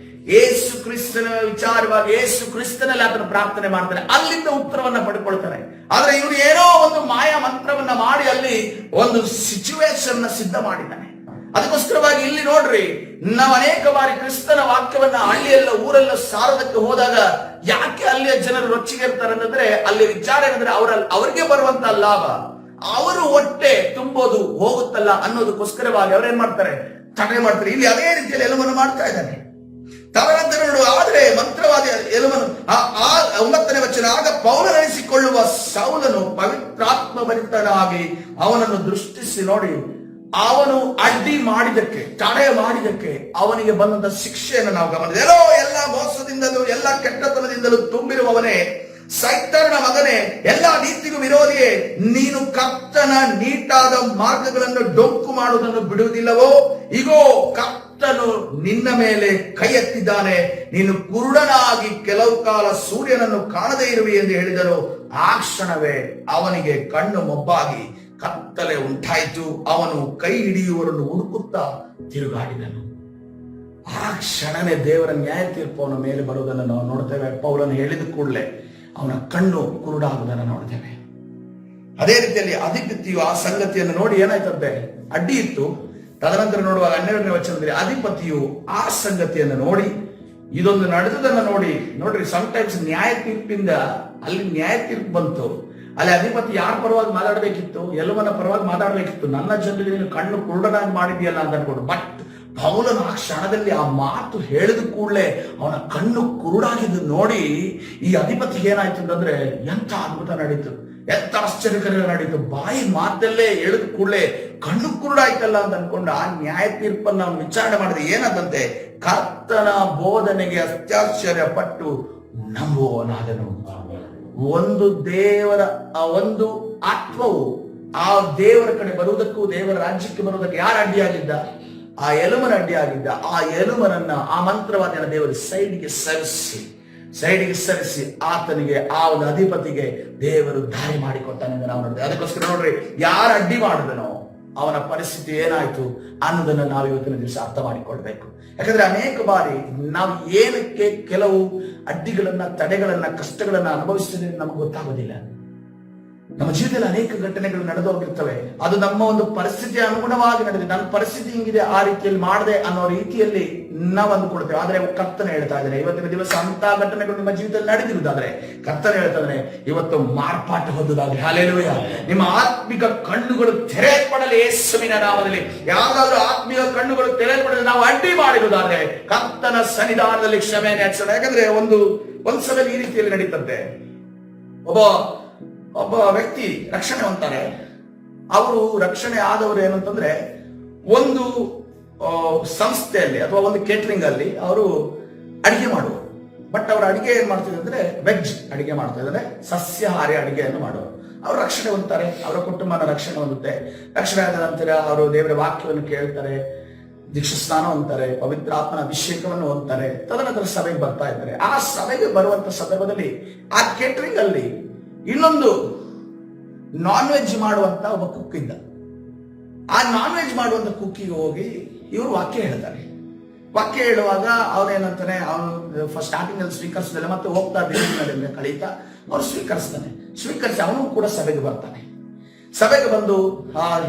ಯೇಸು ಕ್ರಿಸ್ತನ ವಿಚಾರವಾಗಿ ಯೇಸು ಕ್ರಿಸ್ತನಲ್ಲಿ ಆತನ ಪ್ರಾರ್ಥನೆ ಮಾಡ್ತಾನೆ, ಅಲ್ಲಿಂದ ಉತ್ತರವನ್ನ ಪಡ್ಕೊಳ್ತಾನೆ. ಆದ್ರೆ ಇವನು ಏನೋ ಒಂದು ಮಾಯಾ ಮಂತ್ರವನ್ನ ಮಾಡಿ ಅಲ್ಲಿ ಒಂದು ಸಿಚುವೇಶನ್ ಸಿದ್ಧ ಮಾಡಿದ್ದಾನೆ. ಅದಕ್ಕೋಸ್ಕರವಾಗಿ ಇಲ್ಲಿ ನೋಡ್ರಿ, ನಾವು ಅನೇಕ ಬಾರಿ ಕ್ರಿಸ್ತನ ವಾಕ್ಯವನ್ನ ಹಳ್ಳಿಯೆಲ್ಲ ಊರೆಲ್ಲ ಸಾರೋದಕ್ಕೆ ಹೋದಾಗ ಯಾಕೆ ಅಲ್ಲಿಯ ಜನರು ರೊಚ್ಚಿಗೆ ಇರ್ತಾರೆ ಅಂತಂದ್ರೆ, ಅಲ್ಲಿ ವಿಚಾರ ಏನಂದ್ರೆ ಅವ್ರಿಗೆ ಬರುವಂತ ಲಾಭ ಅವರು ಹೊಟ್ಟೆ ತುಂಬೋದು ಹೋಗುತ್ತಲ್ಲ ಅನ್ನೋದಕ್ಕೋಸ್ಕರವಾಗಿ ಅವ್ರೇನ್ ಮಾಡ್ತಾರೆ? ತಡೆ ಮಾಡ್ತಾರೆ. ಇಲ್ಲಿ ಅದೇ ರೀತಿಯಲ್ಲಿ ಎಲ್ಲವನ್ನು ಮಾಡ್ತಾ ಇದ್ದಾನೆ. ತದನಂತರ ನೋಡು, ಆದ್ರೆ ಮಂತ್ರವಾದಿ ಎಲುಬನು 9ನೇ ವಚನ, ಆಗ ಪೌಲನೆನಿಸಿಕೊಳ್ಳುವ ಸೌಲನು ಪವಿತ್ರಾತ್ಮ ಭರಿತನಾಗಿ ಅವನನ್ನು ದೃಷ್ಟಿಸಿ ನೋಡಿ, ಅವನು ಅಡ್ಡಿ ಮಾಡಿದಕ್ಕೆ, ತಡೆ ಮಾಡಿದಕ್ಕೆ ಅವನಿಗೆ ಬಂದಂತ ಶಿಕ್ಷೆಯನ್ನು ನಾವು ಗಮನಿಸಿದೆ. ಎಲ್ಲ ಮೋಸದಿಂದಲೂ ಎಲ್ಲ ಕೆಟ್ಟತನದಿಂದಲೂ ತುಂಬಿರುವವನೇ, ಸೈತಾನನ ಮಗನೇ, ಎಲ್ಲಾ ನೀತಿಗೂ ವಿರೋಧಿಯೇ, ನೀನು ಕರ್ತನ ನೀಟಾದ ಮಾರ್ಗಗಳನ್ನು ಡೊಂಕು ಮಾಡುವುದನ್ನು ಬಿಡುವುದಿಲ್ಲವೋ? ಇಗೋ ಕರ್ತನು ನಿನ್ನ ಮೇಲೆ ಕೈ ಎತ್ತಿದ್ದಾನೆ, ನೀನು ಕುರುಡನಾಗಿ ಕೆಲವು ಕಾಲ ಸೂರ್ಯನನ್ನು ಕಾಣದೇ ಇರುವೆ ಎಂದು ಹೇಳಿದರು. ಆ ಕ್ಷಣವೇ ಅವನಿಗೆ ಕಣ್ಣು ಮೊಬ್ಬಾಗಿ ಕತ್ತಲೆ ಉಂಟಾಯಿತು. ಅವನು ಕೈ ಹಿಡಿಯುವವರನ್ನು ಹುಡುಕುತ್ತಾ ತಿರುಗಾಡಿದನು. ಆ ಕ್ಷಣವೇ ದೇವರ ನ್ಯಾಯ ತೀರ್ಪು ಅವನ ಮೇಲೆ ಬರುವುದನ್ನು ನಾವು ನೋಡ್ತೇವೆ. ಪೌಲನು ಹೇಳಿದ ಕೂಡಲೇ ಅವನ ಕಣ್ಣು ಕುರುಡಾಗುವುದನ್ನು ನೋಡ್ತೇವೆ. ಅದೇ ರೀತಿಯಲ್ಲಿ ಅಧಿಪತಿಯು ಆ ಸಂಗತಿಯನ್ನು ನೋಡಿ ಏನಾಯ್ತಂತೆ? ಅಡ್ಡಿ ಇತ್ತು, ತದನಂತರ ನೋಡುವಾಗ 12ನೇ ವಚನದಲ್ಲಿ ಅಧಿಪತಿಯು ಆ ಸಂಗತಿಯನ್ನು ನೋಡಿ, ಇದೊಂದು ನಡೆದುದನ್ನು ನೋಡ್ರಿ ಸಮಟೈಮ್ಸ್ ನ್ಯಾಯ ತೀರ್ಪಿಂದ ಅಲ್ಲಿ ನ್ಯಾಯ ತೀರ್ಪು ಬಂತು. ಅಲ್ಲಿ ಅಧಿಪತಿ ಯಾರ ಪರವಾಗಿ ಮಾತಾಡಬೇಕಿತ್ತು? ಎಲ್ಲವನ್ನ ಪರವಾಗಿ ಮಾತಾಡಬೇಕಿತ್ತು. ನನ್ನ ಜನರಿಗೆ ನೀನು ಕಣ್ಣು ಕುರುಡನಾಗಿ ಮಾಡಿದೆಯಲ್ಲ ಅಂತ ಅನ್ಕೊಂಡು. ಬಟ್ ಪೌಲನ ಆ ಕ್ಷಣದಲ್ಲಿ ಆ ಮಾತು ಹೇಳಿದ ಕೂಡಲೇ ಅವನ ಕಣ್ಣು ಕುರುಡಾಗಿದ್ದು ನೋಡಿ ಈ ಅಧಿಪತಿಗೆ ಏನಾಯ್ತು ಅಂತಂದ್ರೆ ಎಂತ ಅದ್ಭುತ ನಡೀತು, ಎಂತ ಆಶ್ಚರ್ಯಕರ ನಡೀತು. ಬಾಯಿ ಮಾತಲ್ಲೇ ಹೇಳಿದ ಕೂಡಲೇ ಕಣ್ಣು ಕುರುಡಾಯ್ತಲ್ಲ ಅಂತ ಅನ್ಕೊಂಡು ಆ ನ್ಯಾಯ ತೀರ್ಪನ್ನು ನಾವು ವಿಚಾರಣೆ ಮಾಡಿದ್ರೆ ಏನಂತಂತೆ, ಕರ್ತನ ಬೋಧನೆಗೆ ಅತ್ಯಾಶ್ಚರ್ಯ ಪಟ್ಟು ನಂಬುವವನಾದನು. ಒಂದು ದೇವರ ಒಂದು ಆತ್ಮವು ಆ ದೇವರ ಕಡೆ ಬರುವುದಕ್ಕೂ ದೇವರ ರಾಜ್ಯಕ್ಕೆ ಬರುವುದಕ್ಕೆ ಯಾರು ಅಡ್ಡಿಯಾಗಿದ್ದ? ಆ ಎಲುಮನ ಅಡ್ಡಿಯಾಗಿದ್ದ. ಆ ಎಲುಮನನ್ನ ಆ ಮಂತ್ರವಾದಿನ ದೇವರು ಸೈಡಿಗೆ ಸರಿಸಿ ಆತನಿಗೆ ಆ ಒಂದು ಅಧಿಪತಿಗೆ ದೇವರು ದಾರಿ ಮಾಡಿಕೊಟ್ಟಾನೆ ಎಂದು ನಾವು ನೋಡಿದ್ವಿ. ಅದಕ್ಕೋಸ್ಕರ ನೋಡ್ರಿ, ಯಾರು ಅಡ್ಡಿ ಮಾಡಿದನೋ ಅವನ ಪರಿಸ್ಥಿತಿ ಏನಾಯ್ತು ಅನ್ನೋದನ್ನ ನಾವು ಇವತ್ತಿನ ದಿವಸ ಅರ್ಥ ಮಾಡಿಕೊಳ್ಬೇಕು. ಯಾಕಂದ್ರೆ ಅನೇಕ ಬಾರಿ ನಾವು ಏನಕ್ಕೆ ಕೆಲವು ಅಡ್ಡಿಗಳನ್ನ, ತಡೆಗಳನ್ನ, ಕಷ್ಟಗಳನ್ನ ಅನುಭವಿಸಿದ್ರೆ ನಮ್ಗೆ ಗೊತ್ತಾಗೋದಿಲ್ಲ. ನಮ್ಮ ಜೀವಿತದಲ್ಲಿ ಅನೇಕ ಘಟನೆಗಳು ನಡೆದು ಹೋಗಿರ್ತವೆ. ಅದು ನಮ್ಮ ಒಂದು ಪರಿಸ್ಥಿತಿಯ ಅನುಗುಣವಾಗಿ ನಡೆದಿದೆ. ನನ್ನ ಪರಿಸ್ಥಿತಿ ಹಿಂಗಿದೆ, ಆ ರೀತಿಯಲ್ಲಿ ಮಾಡದೆ ಅನ್ನೋ ರೀತಿಯಲ್ಲಿ ನಾವು ಅಂದುಕೊಳ್ತೇವೆ. ಆದ್ರೆ ಕರ್ತನೆ ಹೇಳ್ತಾ ಇದ್ದಾನೆ, ಇವತ್ತಿನ ದಿವಸ ಅಂತ ಘಟನೆಗಳು ನಿಮ್ಮ ಜೀವಿತದಲ್ಲಿ ನಡೆದಿರುವುದಾದ್ರೆ ಕರ್ತನೆ ಹೇಳ್ತಾ ಇದ್ದಾನೆ, ಇವತ್ತು ಮಾರ್ಪಾಟು ಹೊಂದುದಾದ್ರೆ ಹಲ್ಲೆಲೂಯ, ನಿಮ್ಮ ಆತ್ಮಿಕ ಕಣ್ಣುಗಳು ತೆರೆಯಲ್ಪಡಲಿ ಯೇಸುವಿನ ನಾಮದಲ್ಲಿ. ಯಾವ್ದಾದ್ರು ಆತ್ಮಿಕ ಕಣ್ಣುಗಳು ತೆರೆಯಲ್ಪಡಲಿ ನಾವು ಅಡ್ಡಿ ಮಾಡಿರುವುದಾದ್ರೆ ಕರ್ತನ ಸನ್ನಿಧಾನದಲ್ಲಿ ಕ್ಷಮೆಯನ್ನು ಯಾಚಿಸೋಣ. ಯಾಕಂದ್ರೆ ಒಂದು ಸಭೆಯಲ್ಲಿ ಈ ರೀತಿಯಲ್ಲಿ ನಡೀತಂತೆ. ಒಬ್ಬ ವ್ಯಕ್ತಿ ರಕ್ಷಣೆ ಹೊಂದ್ತಾರೆ. ಅವರು ರಕ್ಷಣೆ ಆದವರು ಏನಂತಂದ್ರೆ ಒಂದು ಸಂಸ್ಥೆಯಲ್ಲಿ ಅಥವಾ ಒಂದು ಕೇಟರಿಂಗ್ ಅಲ್ಲಿ ಅವರು ಅಡಿಗೆ ಮಾಡುವರು. ಬಟ್ ಅವ್ರ ಅಡಿಗೆ ಏನ್ ಮಾಡ್ತಿದ್ರು ಅಂದ್ರೆ ವೆಜ್ ಅಡಿಗೆ ಮಾಡ್ತಾ ಇದ್ದಾರೆ, ಸಸ್ಯಾಹಾರಿ ಅಡಿಗೆಯನ್ನು ಮಾಡುವರು. ಅವರು ರಕ್ಷಣೆ ಹೊಂದ್ತಾರೆ, ಅವರ ಕುಟುಂಬನ ರಕ್ಷಣೆ ಹೊಂದುತ್ತೆ. ರಕ್ಷಣೆ ಆದ ನಂತರ ಅವರು ದೇವರ ವಾಕ್ಯವನ್ನು ಕೇಳ್ತಾರೆ, ದೀಕ್ಷಾ ಸ್ನಾನ ಹೊಂದ್ತಾರೆ, ಪವಿತ್ರಾತ್ಮನ ಅಭಿಷೇಕವನ್ನು ಹೊಂದ್ತಾರೆ. ತದನಂತರ ಸಭೆಗೆ ಬರ್ತಾ ಇದ್ದಾರೆ. ಆ ಸಭೆಗೆ ಬರುವಂತ ಸಂದರ್ಭದಲ್ಲಿ ಆ ಕೇಟರಿಂಗ್ ಅಲ್ಲಿ ಇನ್ನೊಂದು ನಾನ್ ವೆಜ್ ಮಾಡುವಂತ ಒಬ್ಬ ಕುಕ್ ಇದ್ದ. ಆ ನಾನ್ ವೆಜ್ ಮಾಡುವಂತ ಕುಕ್ಕಿಗೆ ಹೋಗಿ ಇವರು ವಾಕ್ಯ ಹೇಳ್ತಾರೆ. ವಾಕ್ಯ ಹೇಳುವಾಗ ಅವನೇನಂತಾನೆ, ಅವನು ಫಸ್ಟ್ ಸ್ಟಾರ್ಟಿಂಗ್ ಅಲ್ಲಿ ಸ್ವೀಕರಿಸಿದ್ರೆ ಮತ್ತೆ ಹೋಗ್ತಾ ದಿನ ಕಳೀತಾ ಅವ್ರು ಸ್ವೀಕರಿಸಿ ಅವನು ಕೂಡ ಸಭೆಗೆ ಬರ್ತಾನೆ. ಸಭೆಗೆ ಬಂದು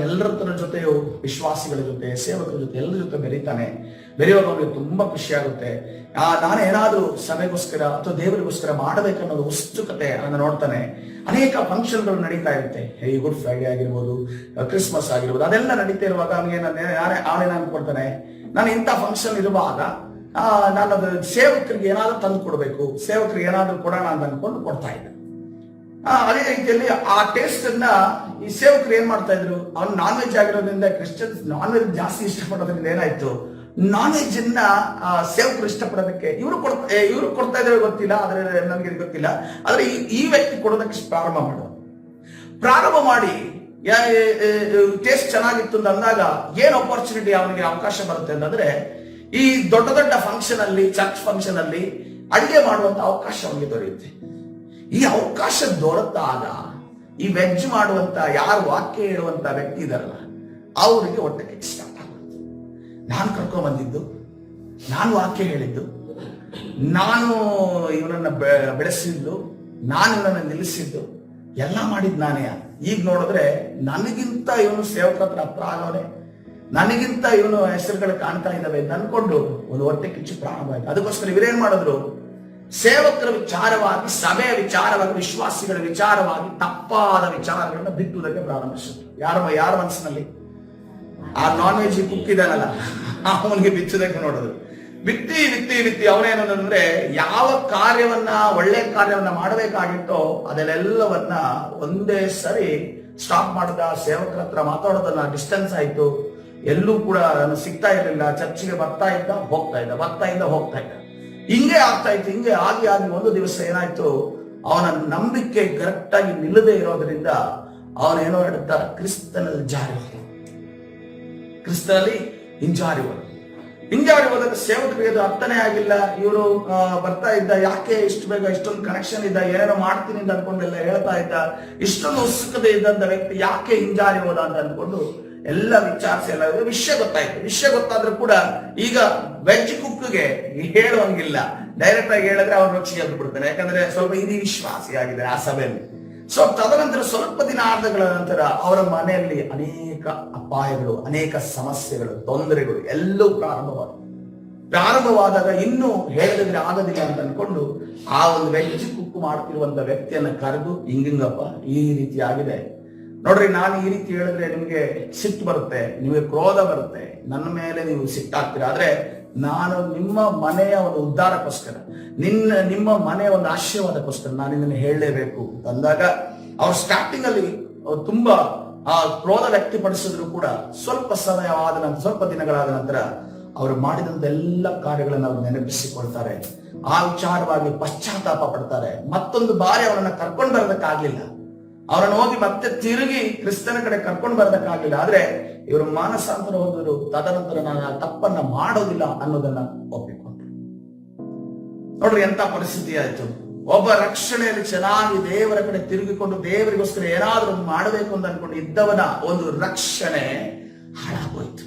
ಎಲ್ಲರ ಜೊತೆಯು ವಿಶ್ವಾಸಿಗಳ ಜೊತೆ, ಸೇವಕರ ಜೊತೆ, ಎಲ್ಲರ ಜೊತೆ ಬೆರೆಯುವಾಗ ಅವನಿಗೆ ತುಂಬಾ ಖುಷಿ ಆಗುತ್ತೆ. ನಾನೇನಾದ್ರೂ ಸಭೆಗೋಸ್ಕರ ಅಥವಾ ದೇವರಿಗೋಸ್ಕರ ಮಾಡಬೇಕನ್ನೋದು ಉತ್ಸುಕತೆ ಅದನ್ನು ನೋಡ್ತಾನೆ. ಅನೇಕ ಫಂಕ್ಷನ್ಗಳು ನಡೀತಾ ಇರುತ್ತೆ. ಈ ಗುಡ್ ಫ್ರೈಡೆ ಆಗಿರ್ಬೋದು, ಕ್ರಿಸ್ಮಸ್ ಆಗಿರ್ಬೋದು, ಅದೆಲ್ಲ ನಡೀತಾ ಇರುವಾಗ ಅವನೇನು ಅನ್ಕೊಳ್ತಾನೆ, ನಾನು ಇಂಥ ಫಂಕ್ಷನ್ ಇರುವಾಗ ನಾನು ಅದು ಸೇವಕರಿಗೆ ಏನಾದ್ರೂ ತಂದು ಕೊಡಬೇಕು, ಸೇವಕರಿಗೆ ಏನಾದ್ರೂ ಕೊಡೋಣ ಅಂತ ಅನ್ಕೊಂಡು ಕೊಡ್ತಾ ಇದ್ದೆ. ಅದೇ ರೀತಿಯಲ್ಲಿ ಆ ಟೇಸ್ಟ್ ಅನ್ನ ಈ ಸೇವಕರು ಏನ್ ಮಾಡ್ತಾ ಇದ್ರು, ಅವ್ನು ನಾನ್ ವೆಜ್ ಆಗಿರೋದ್ರಿಂದ ಕ್ರಿಶ್ಚಿಯನ್ಸ್ ನಾನ್ ವೆಜ್ ಜಾಸ್ತಿ ಇಷ್ಟಪಡೋದ್ರಿಂದ ಏನಾಯ್ತು, ನಾನ್ ವೆಜ್ ಅನ್ನ ಸೇವಕರು ಇಷ್ಟಪಡೋದಕ್ಕೆ ಇವರು ಕೊಡ್ತಾ ಇದ್ರೆ ಗೊತ್ತಿಲ್ಲ, ಆದ್ರೆ ನನ್ಗೆ ಗೊತ್ತಿಲ್ಲ. ಆದ್ರೆ ಈ ವ್ಯಕ್ತಿ ಕೊಡೋದಕ್ಕೆ ಪ್ರಾರಂಭ ಮಾಡಿ ಟೇಸ್ಟ್ ಚೆನ್ನಾಗಿತ್ತು ಅಂತ ಅಂದಾಗ ಏನ್ ಆಪರ್ಚುನಿಟಿ ಅವನಿಗೆ ಅವಕಾಶ ಬರುತ್ತೆ ಅಂತಂದ್ರೆ, ಈ ದೊಡ್ಡ ದೊಡ್ಡ ಫಂಕ್ಷನ್ ಅಲ್ಲಿ, ಚರ್ಚ್ ಫಂಕ್ಷನ್ ಅಲ್ಲಿ ಅಡಿಗೆ ಮಾಡುವಂತ ಅವಕಾಶ ಅವನಿಗೆ ದೊರೆಯುತ್ತೆ. ಈ ಅವಕಾಶ ದೊರೆತಾಗ ಈ ವೆಜ್ ಮಾಡುವಂತ ಯಾರು ವಾಕ್ಯ ಹೇಳುವಂತ ವ್ಯಕ್ತಿ ಇದಾರಲ್ಲ ಅವರಿಗೆ ಹೊಟ್ಟೆ ಕಿಚ್ಚು ಸ್ಟಾರ್ಟ್ ಆಗುತ್ತೆ. ನಾನು ಕರ್ಕೊಂಡ್ ಬಂದಿದ್ದು, ನಾನು ವಾಕ್ಯ ಹೇಳಿದ್ದು, ನಾನು ಇವನನ್ನ ಬೆಳೆಸಿದ್ದು, ನಾನು ಇವನನ್ನ ನಿಲ್ಲಿಸಿದ್ದು, ಎಲ್ಲ ಮಾಡಿದ್ ನಾನೇ. ಈಗ ನೋಡಿದ್ರೆ ನನಗಿಂತ ಇವನು ಸೇವಕರ ಹತ್ರ ಆಗವನೆ, ನನಗಿಂತ ಇವನು ಹೆಸರುಗಳು ಕಾಣ್ತಾ ಇದ್ದಾವೆ ಅಂತ ಅನ್ಕೊಂಡು ಒಂದು ಹೊಟ್ಟೆ ಕಿಚ್ಚು ಪ್ರಾರಂಭ ಆಯ್ತು. ಅದಕ್ಕೋಸ್ಕರ ಇವರೇನ್ ಮಾಡಿದ್ರು, ಸೇವಕರ ವಿಚಾರವಾಗಿ, ಸಭೆಯ ವಿಚಾರವಾಗಿ, ವಿಶ್ವಾಸಿಗಳ ವಿಚಾರವಾಗಿ ತಪ್ಪಾದ ವಿಚಾರಗಳನ್ನು ಬಿತ್ತುವುದಕ್ಕೆ ಪ್ರಾರಂಭಿಸಿದ್ರು. ಯಾರ ಮನಸ್ಸಿನಲ್ಲಿ ಆ ನಾನ್ ವೆಜ್ ಕುಕ್ಕಿದಾನಲ್ಲ ಅವನಿಗೆ ಬಿಚ್ಚುದಕ್ಕೆ ನೋಡಿದ್ರು. ಬಿತ್ತಿ ಅವನೇನಂದ್ರೆ ಯಾವ ಕಾರ್ಯವನ್ನ, ಒಳ್ಳೆ ಕಾರ್ಯವನ್ನ ಮಾಡಬೇಕಾಗಿತ್ತೋ ಅದೆಲ್ಲವನ್ನ ಒಂದೇ ಸರಿ ಸ್ಟಾಪ್ ಮಾಡಿದ. ಸೇವಕರ ಹತ್ರ ಮಾತಾಡೋದನ್ನ ಡಿಸ್ಟೆನ್ಸ್ ಆಯ್ತು, ಎಲ್ಲೂ ಕೂಡ ಸಿಗ್ತಾ ಇರಲಿಲ್ಲ. ಚರ್ಚಿಗೆ ಬರ್ತಾ ಇದ್ದ, ಹೋಗ್ತಾ ಇದ್ದ. ಹಿಂಗೆ ಆಗ್ತಾ ಇತ್ತು. ಹಿಂಗೆ ಆಗಿ ಒಂದು ದಿವಸ ಏನಾಯ್ತು, ಅವನ ನಂಬಿಕೆ ಕರೆಕ್ಟ್ ಆಗಿ ನಿಲ್ಲದೆ ಇರೋದ್ರಿಂದ ಅವನೇನೋ ಹೇಳ್ತಾ ಕ್ರಿಸ್ತನಲ್ಲಿ ಹಿಂಜಾರಿ ಹೋದಾಗ ಸೇವಕರಿಗೆ ಅದು ಅರ್ಥನೇ ಆಗಿಲ್ಲ. ಇವರು ಬರ್ತಾ ಇದ್ದ, ಯಾಕೆ ಇಷ್ಟು ಬೇಗ ಇಷ್ಟೊಂದು ಕನೆಕ್ಷನ್ ಇದ್ದ, ಏನೇನೋ ಮಾಡ್ತೀನಿ ಅಂತ ಅನ್ಕೊಂಡೆಲ್ಲ ಹೇಳ್ತಾ ಇದ್ದ, ಇಷ್ಟೊಂದು ಉತ್ಸುಕತೆ ಇದ್ದಂತ ವ್ಯಕ್ತಿ ಯಾಕೆ ಹಿಂಜಾರಿ ಹೋದ ಅಂತ ಅನ್ಕೊಂಡು ಎಲ್ಲ ವಿಚಾರಿಸಿ ಎಲ್ಲ ವಿಷಯ ಗೊತ್ತಾಯ್ತು. ವಿಷಯ ಗೊತ್ತಾದ್ರೂ ಕೂಡ ಈಗ ವೆಜ್ ಕುಕ್ಗೆ ಹೇಳುವಂಗಿಲ್ಲ. ಡೈರೆಕ್ಟ್ ಆಗಿ ಹೇಳಿದ್ರೆ ಅವ್ರ ರಕ್ಷೆ ಎದ್ದು ಬಿಡ್ತಾನೆ. ಯಾಕಂದ್ರೆ ಸ್ವಲ್ಪ ಇದು ವಿಶ್ವಾಸಿ ಆಗಿದೆ ಆ ಸಭೆಯಲ್ಲಿ. ಸೊ ತದನಂತರ ಸ್ವಲ್ಪ ದಿನ ಆದಗಳ ನಂತರ ಅವರ ಮನೆಯಲ್ಲಿ ಅನೇಕ ಅಪಾಯಗಳು, ಅನೇಕ ಸಮಸ್ಯೆಗಳು, ತೊಂದರೆಗಳು ಎಲ್ಲವೂ ಪ್ರಾರಂಭವಾದಾಗ ಇನ್ನೂ ಹೇಳಿದ್ರೆ ಆಗೋದಿಲ್ಲ ಅಂತ ಅನ್ಕೊಂಡು ಆ ಒಂದು ವೆಜ್ಜಿ ಕುಕ್ಕು ಮಾಡ್ತಿರುವಂತ ವ್ಯಕ್ತಿಯನ್ನ ಕರೆದು, ಹಿಂಗಪ್ಪ ಈ ರೀತಿ ಆಗಿದೆ ನೋಡ್ರಿ, ನಾನು ಈ ರೀತಿ ಹೇಳಿದ್ರೆ ನಿಮ್ಗೆ ಸಿಟ್ಟು ಬರುತ್ತೆ, ನಿಮಗೆ ಕ್ರೋಧ ಬರುತ್ತೆ, ನನ್ನ ಮೇಲೆ ನೀವು ಸಿಟ್ಟಾಗ್ತೀರಾ, ಆದ್ರೆ ನಾನು ನಿಮ್ಮ ಮನೆಯ ಒಂದು ಉದ್ಧಾರಕ್ಕೋಸ್ಕರ, ನಿಮ್ಮ ಮನೆಯ ಒಂದು ಆಶೀರ್ವಾದಕ್ಕೋಸ್ಕರ ನಾನು ಇದನ್ನು ಹೇಳಲೇಬೇಕು ಅಂದಾಗ ಅವ್ರು ಸ್ಟಾರ್ಟಿಂಗ್ ಅಲ್ಲಿ ತುಂಬಾ ಆ ಕ್ರೋಧ ವ್ಯಕ್ತಪಡಿಸಿದ್ರು ಕೂಡ ಸ್ವಲ್ಪ ಸಮಯವಾದ ನಂತರ, ಸ್ವಲ್ಪ ದಿನಗಳಾದ ನಂತರ ಅವರು ಮಾಡಿದಂತ ಎಲ್ಲ ಕಾರ್ಯಗಳನ್ನು ಅವರು ನೆನಪಿಸಿಕೊಳ್ತಾರೆ. ಆ ವಿಚಾರವಾಗಿ ಪಶ್ಚಾತ್ತಾಪ ಪಡ್ತಾರೆ. ಮತ್ತೊಂದು ಬಾರಿ ಅವರನ್ನ ಕರ್ಕೊಂಡು ಬರೋದಕ್ಕಾಗ್ಲಿಲ್ಲ, ಅವರನ್ನು ಹೋಗಿ ಮತ್ತೆ ತಿರುಗಿ ಕ್ರಿಸ್ತನ ಕಡೆ ಕರ್ಕೊಂಡು ಬರೋದಕ್ಕಾಗ್ಲಿಲ್ಲ. ಆದ್ರೆ ಇವರು ಮಾನಸಾಂತರ ಹೋದರು. ತದನಂತರ ನಾನು ಆ ತಪ್ಪನ್ನ ಮಾಡೋದಿಲ್ಲ ಅನ್ನೋದನ್ನ ಒಪ್ಪಿಕೊಂಡ್ರು. ನೋಡ್ರಿ ಎಂತ ಪರಿಸ್ಥಿತಿ ಆಯ್ತು. ಒಬ್ಬ ರಕ್ಷಣೆಯಲ್ಲಿ ಚೆನ್ನಾಗಿ ದೇವರ ಕಡೆ ತಿರುಗಿಕೊಂಡು ದೇವರಿಗೋಸ್ಕರ ಏನಾದ್ರೂ ಮಾಡಬೇಕು ಅಂತ ಅನ್ಕೊಂಡು ಇದ್ದವನ ಒಂದು ರಕ್ಷಣೆ ಹಾಳಾಗೋಯ್ತು.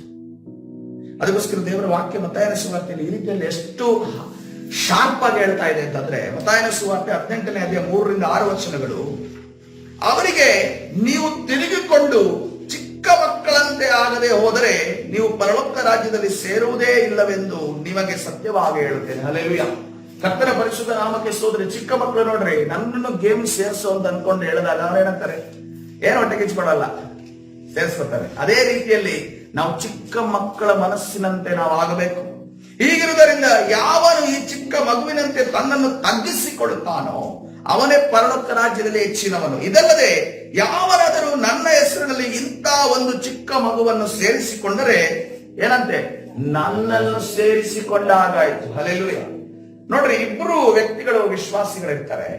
ಅದಕ್ಕೋಸ್ಕರ ದೇವರ ವಾಕ್ಯ ಮತ್ತಾಯನ ಸುವಾರ್ತೆಯಲ್ಲಿ ಈ ರೀತಿಯಲ್ಲಿ ಎಷ್ಟು ಶಾರ್ಪ್ ಆಗಿ ಹೇಳ್ತಾ ಇದೆ ಅಂತಂದ್ರೆ, ಮತ್ತಾಯನ ಸುವಾರ್ತೆ 18ನೇ ಅಧ್ಯಾಯ 3-6 ವಚನಗಳು, ಅವರಿಗೆ ನೀವು ತಿರುಗಿಕೊಂಡು ಚಿಕ್ಕ ಮಕ್ಕಳಂತೆ ಆಗದೆ ಹೋದರೆ ನೀವು ಪರಲೋಕ ರಾಜ್ಯದಲ್ಲಿ ಸೇರುವುದೇ ಇಲ್ಲವೆಂದು ನಿಮಗೆ ಸತ್ಯವಾಗಿ ಹೇಳುತ್ತೇನೆ. ಹಲ್ಲೆಲೂಯಾ. ಕರ್ತನ ಪರಿಶುದ್ಧ ನಾಮಕ್ಕೆ ಸ್ತೋತ್ರ. ಚಿಕ್ಕ ಮಕ್ಕಳು ನೋಡ್ರಿ, ನನ್ನನ್ನು ಗೇಮ್ ಸೇರಿಸು ಅಂತ ಅನ್ಕೊಂಡು ಹೇಳಿದಾಗ ಅವ್ರೇನಂತಾರೆ, ಏನು ಹೊಟ್ಟೆ ಕಿಚ್ಕೊಡಲ್ಲ, ಸೇರಿಸ್ಕೊತಾರೆ. ಅದೇ ರೀತಿಯಲ್ಲಿ ನಾವು ಚಿಕ್ಕ ಮಕ್ಕಳ ಮನಸ್ಸಿನಂತೆ ನಾವು ಆಗಬೇಕು. ಹೀಗಿರುವುದರಿಂದ ಯಾವನು ಈ ಚಿಕ್ಕ ಮಗುವಿನಂತೆ ತನ್ನನ್ನು ತಗ್ಗಿಸಿಕೊಳ್ಳುತ್ತಾನೋ ಅವನೇ ಪರಲೋಕ ರಾಜ್ಯದಲ್ಲಿ ಹೆಚ್ಚಿನವನು. ಇದಲ್ಲದೆ ಯಾವನಾದರೂ ನನ್ನ ಹೆಸರಿನಲ್ಲಿ ಇಂಥ ಒಂದು ಚಿಕ್ಕ ಮಗುವನ್ನು ಸೇರಿಸಿಕೊಂಡರೆ ಏನಂತೆ, ನನ್ನನ್ನು ಸೇರಿಸಿಕೊಂಡ ಹಾಗಾಯ್ತು. ಹಲ್ಲೆಲೂಯಾ. ನೋಡ್ರಿ, ಇಬ್ರು ವ್ಯಕ್ತಿಗಳು ವಿಶ್ವಾಸಿಗಳಿರ್ತಾರೆ,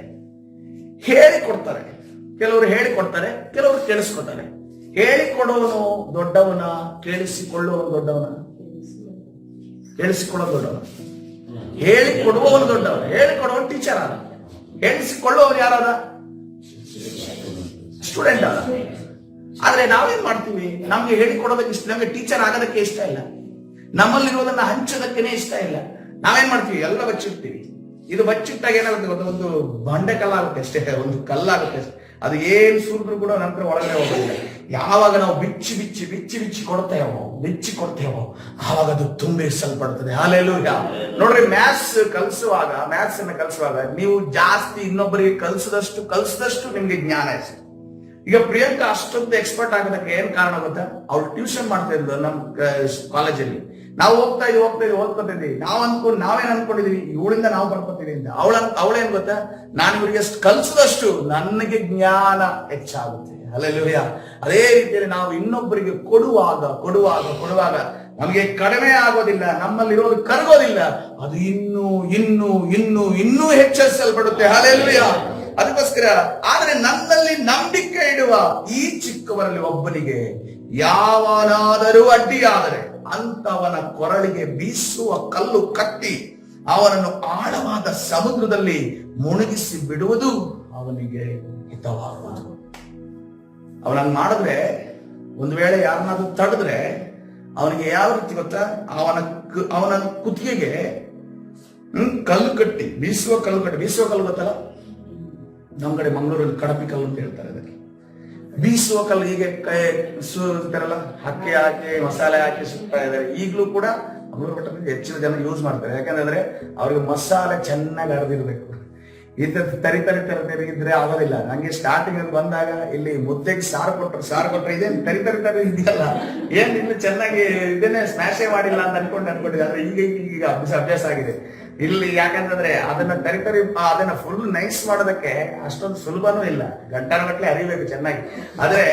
ಹೇಳಿಕೊಡ್ತಾರೆ. ಕೆಲವರು ಹೇಳಿಕೊಡ್ತಾರೆ, ಕೆಲವರು ಕೇಳಿಸ್ಕೊತಾರೆ. ಹೇಳಿಕೊಡೋನು ದೊಡ್ಡವನ, ಕೇಳಿಸಿಕೊಳ್ಳುವವನು ದೊಡ್ಡವನ? ಕೇಳಿಸಿಕೊಳ್ಳೋದು ದೊಡ್ಡವನ. ಹೇಳಿಕೊಡುವವನು ದೊಡ್ಡವನ. ಹೇಳಿಕೊಡುವವನು ಟೀಚರ್ ಆದ, ಹೇಳಿಸಿಕೊಳ್ಳುವವನು ಯಾರಾದ? ಸ್ಟೂಡೆಂಟ್ ಆದ. ಆದ್ರೆ ನಾವೇನ್ ಮಾಡ್ತೀವಿ, ನಮ್ಗೆ ಹೇಳಿಕೊಡೋದಕ್ಕೆ ಇಷ್ಟ, ನಮ್ಗೆ ಟೀಚರ್ ಆಗೋದಕ್ಕೆ ಇಷ್ಟ ಇಲ್ಲ, ನಮ್ಮಲ್ಲಿರೋದನ್ನ ಹಂಚೋದಕ್ಕೇನೆ ಇಷ್ಟ ಇಲ್ಲ. ನಾವೇನ್ ಮಾಡ್ತೀವಿ, ಎಲ್ಲ ಬಚ್ಚಿಡ್ತೀವಿ. ಇದು ಬಚ್ಚಿಟ್ಟಾಗ ಏನಾಗುತ್ತೆ ಗೊತ್ತಾ, ಒಂದು ಬಂಡೆ ಕಲ್ಲಾಗುತ್ತೆ ಅಷ್ಟೇ, ಒಂದು ಕಲ್ಲಾಗುತ್ತೆ ಅಷ್ಟೇ. ಅದು ಏನ್ ಸುರಿದ್ರು ಕೂಡ ನಂತರ ಒಳಗಡೆ ಹೋಗೋದಿಲ್ಲ. ಯಾವಾಗ ನಾವು ಬಿಚ್ಚಿ ಬಿಚ್ಚಿ ಬಿಚ್ಚಿ ಬಿಚ್ಚಿ ಕೊಡ್ತೇವೋ ಆವಾಗ ಅದು ತುಂಬಿಸಲ್ಪಡ್ತದೆ. ಹಲ್ಲೆಲೂಯಾ. ನೋಡ್ರಿ, ಮ್ಯಾಥ್ಸ್ ಅನ್ನ ಕಲಿಸುವಾಗ ನೀವು ಜಾಸ್ತಿ ಇನ್ನೊಬ್ಬರಿಗೆ ಕಲಿಸಿದಷ್ಟು ನಿಮ್ಗೆ ಜ್ಞಾನ ಹೆಚ್ಚು. ಈಗ ಪ್ರಿಯಾಂಕಾ ಅಷ್ಟೊಂದು ಎಕ್ಸ್ಪರ್ಟ್ ಆಗೋದಕ್ಕೆ ಏನ್ ಕಾರಣ ಗೊತ್ತಾ, ಅವ್ರು ಟ್ಯೂಷನ್ ಮಾಡ್ತಾ ಇದ್ರು ನಮ್ ಕಾಲೇಜಲ್ಲಿ. ನಾವು ಹೋಗ್ತಾ ಇದೀವಿ ಓದ್ಕೊತಿದ್ವಿ. ನಾವೇನ್ ಅನ್ಕೊಂಡಿದೀವಿ, ಇವಳಿಂದ ನಾವು ಬರ್ಕೊತೀವಿ ಅಂತ. ಅವಳೇನ್ ಗೊತ್ತಾ, ನಾನು ಇವರಿಗೆ ಕಲಿಸಿದಷ್ಟು ನನಗೆ ಜ್ಞಾನ ಹೆಚ್ಚಾಗುತ್ತೆ. ಹಲ್ಲೆಲೂಯಾ. ಅದೇ ರೀತಿಯಲ್ಲಿ ನಾವು ಇನ್ನೊಬ್ಬರಿಗೆ ಕೊಡುವಾಗ ನಮಗೆ ಕಡಿಮೆ ಆಗೋದಿಲ್ಲ, ನಮ್ಮಲ್ಲಿರೋದು ಕರಗೋದಿಲ್ಲ, ಅದು ಇನ್ನೂ ಹೆಚ್ಚಿಸಲ್ಪಡುತ್ತೆ. ಹಲ್ಲೆಲೂಯಾ. ಅದಕ್ಕೋಸ್ಕರ ಆದ್ರೆ ನನ್ನಲ್ಲಿ ನಂಬಿಕೆ ಇಡುವ ಈ ಚಿಕ್ಕವರಲ್ಲಿ ಒಬ್ಬನಿಗೆ ಯಾವನಾದರೂ ಅಡ್ಡಿಯಾದರೆ ಅಂತವನ ಕೊರಳಿಗೆ ಬೀಸುವ ಕಲ್ಲು ಕಟ್ಟಿ ಅವನನ್ನು ಆಳವಾದ ಸಮುದ್ರದಲ್ಲಿ ಮುಳುಗಿಸಿ ಬಿಡುವುದು ಅವನಿಗೆ ಹಿತವಾಗುವುದು. ಅವನನ್ನು ಮಾಡಿದ್ರೆ, ಒಂದು ವೇಳೆ ಯಾರನ್ನಾದ್ರೂ ತಡೆದ್ರೆ ಅವನಿಗೆ ಯಾವ ರೀತಿ ಗೊತ್ತಾ, ಅವನ ಕುತ್ತಿಗೆಗೆ ಕಲ್ಲು ಕಟ್ಟಿ, ಬೀಸುವ ಕಲ್ಲು ಗೊತ್ತಲ್ಲ, ನಮ್ ಕಡೆ ಮಂಗಳೂರಲ್ಲಿ ಕಡಪಿ ಕಲ್ಲು ಅಂತ ಹೇಳ್ತಾರೆ ಅದಕ್ಕೆ. ಬೀಸುವ ಕಲ್ಲು, ಹೀಗೆ ಕೈ ಸುತ್ತಾರಲ್ಲ, ಹಕ್ಕಿ ಹಾಕಿ ಮಸಾಲೆ ಹಾಕಿ ಸುತ್ತಾ ಇದ್ದಾರೆ. ಈಗಲೂ ಕೂಡ ಮಂಗಳೂರು ಬೆಟ್ಟದಲ್ಲಿ ಹೆಚ್ಚಿನ ಜನ ಯೂಸ್ ಮಾಡ್ತಾರೆ. ಯಾಕಂದ್ರೆ ಅವ್ರಿಗೆ ಮಸಾಲೆ ಚೆನ್ನಾಗಿ ಅರ್ದಿರ್ಬೇಕು. ಇಂಥದ್ದು ತರಿ ಇದ್ರೆ ಆಗೋದಿಲ್ಲ. ನಂಗೆ ಸ್ಟಾರ್ಟಿಂಗ್ ಅಲ್ಲಿ ಬಂದಾಗ ಇಲ್ಲಿ ಮುದ್ದೆಗೆ ಸಾರು ಕೊಟ್ರೆ ಇದೇನು ತರಿ ಇದೆಯಲ್ಲ, ಏನ್ ಇನ್ನು ಚೆನ್ನಾಗಿ ಇದನ್ನೇ ಸ್ಮ್ಯಾಶೇ ಮಾಡಿಲ್ಲ ಅಂತ ಅನ್ಕೊಂಡಿದ್ದೆ. ಆದ್ರೆ ಈಗ ಅಭ್ಯಾಸ ಆಗಿದೆ ಇಲ್ಲಿ. ಯಾಕಂತಂದ್ರೆ ಅದನ್ನ ಅದನ್ನ ಫುಲ್ ನೈಸ್ ಮಾಡೋದಕ್ಕೆ ಅಷ್ಟೊಂದು ಸುಲಭನೂ ಇಲ್ಲ, ಗಂಟೆಗಟ್ಟಲೆ ಅರಿಬೇಕು ಚೆನ್ನಾಗಿ. ಆದ್ರೆ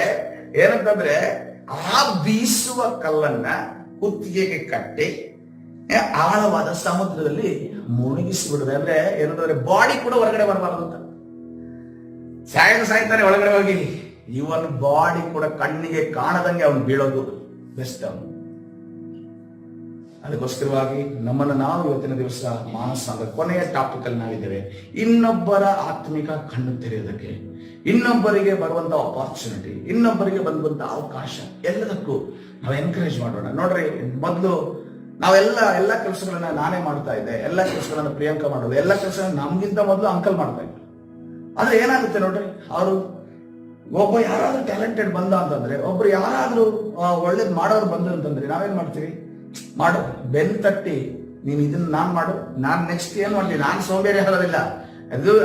ಏನಂತಂದ್ರೆ ಆ ಬೀಸುವ ಕಲ್ಲನ್ನ ಕುತ್ತಿಗೆಗೆ ಕಟ್ಟಿ ಆಳವಾದ ಸಮುದ್ರದಲ್ಲಿ ಮುಳುಗಿಸಿ ಬಿಡುತ್ತೆ. ಅಂದ್ರೆ ಏನಂತಂದ್ರೆ ಬಾಡಿ ಕೂಡ ಹೊರಗಡೆ ಬರಬಾರದು ಅಂತ. ಸಾಯ್ತಾನೆ ಒಳಗಡೆ ಹೋಗಿ, ಇವನ್ ಬಾಡಿ ಕೂಡ ಕಣ್ಣಿಗೆ ಕಾಣದಂಗೆ ಅವನು ಬೀಳೋದು ಬೆಸ್ಟ್ ಅವನು. ಅದಕ್ಕೋಸ್ಕರವಾಗಿ ನಮ್ಮನ್ನು ನಾವು ಇವತ್ತಿನ ದಿವಸ ಮಾನಸಾಂತರ ಕೊನೆಯ ಟಾಪಿಕ್ ಅಲ್ಲಿ ನಾವಿದ್ದೇವೆ. ಇನ್ನೊಬ್ಬರ ಆತ್ಮಿಕ ಕಣ್ಣು ತೆರೆಯೋದಕ್ಕೆ, ಇನ್ನೊಬ್ಬರಿಗೆ ಬರುವಂತ ಅಪಾರ್ಚುನಿಟಿ, ಇನ್ನೊಬ್ಬರಿಗೆ ಬಂದಂತ ಅವಕಾಶ, ಎಲ್ಲದಕ್ಕೂ ನಾವು ಎನ್ಕರೇಜ್ ಮಾಡೋಣ. ನೋಡ್ರಿ, ಮೊದಲು ನಾವೆಲ್ಲ ಕೆಲಸಗಳನ್ನ ನಾನೇ ಮಾಡ್ತಾ ಇದ್ದೆ, ಎಲ್ಲ ಕೆಲಸಗಳನ್ನ ಪ್ರಿಯಾಂಕಾ ಮಾಡೋದು, ಎಲ್ಲ ಕೆಲಸ ನಮ್ಗಿಂತ ಮೊದಲು ಅಂಕಲ್ ಮಾಡ್ತಾ ಇದ್ರು. ಆದ್ರೆ ಏನಾಗುತ್ತೆ ನೋಡ್ರಿ, ಅವರು ಒಬ್ಬ ಯಾರಾದ್ರೂ ಟ್ಯಾಲೆಂಟೆಡ್ ಬಂದ ಅಂತಂದ್ರೆ, ಒಬ್ರು ಯಾರಾದ್ರೂ ಒಳ್ಳೇದ್ ಮಾಡೋರು ಬಂದ್ರು ಅಂತಂದ್ರೆ ನಾವೇನ್ ಮಾಡ್ತೀವಿ? ಮಾಡು, ಬೆನ್ ತಟ್ಟಿ ನೀನ್ ಇದನ್ನ ನಾನ್ ಮಾಡು, ನಾನ್ ನೆಕ್ಸ್ಟ್ ಏನ್ ಮಾಡ್ತೀನಿ, ನಾನ್ ಸೋಂಬೇರಿ ಆಗೋದಿಲ್ಲ.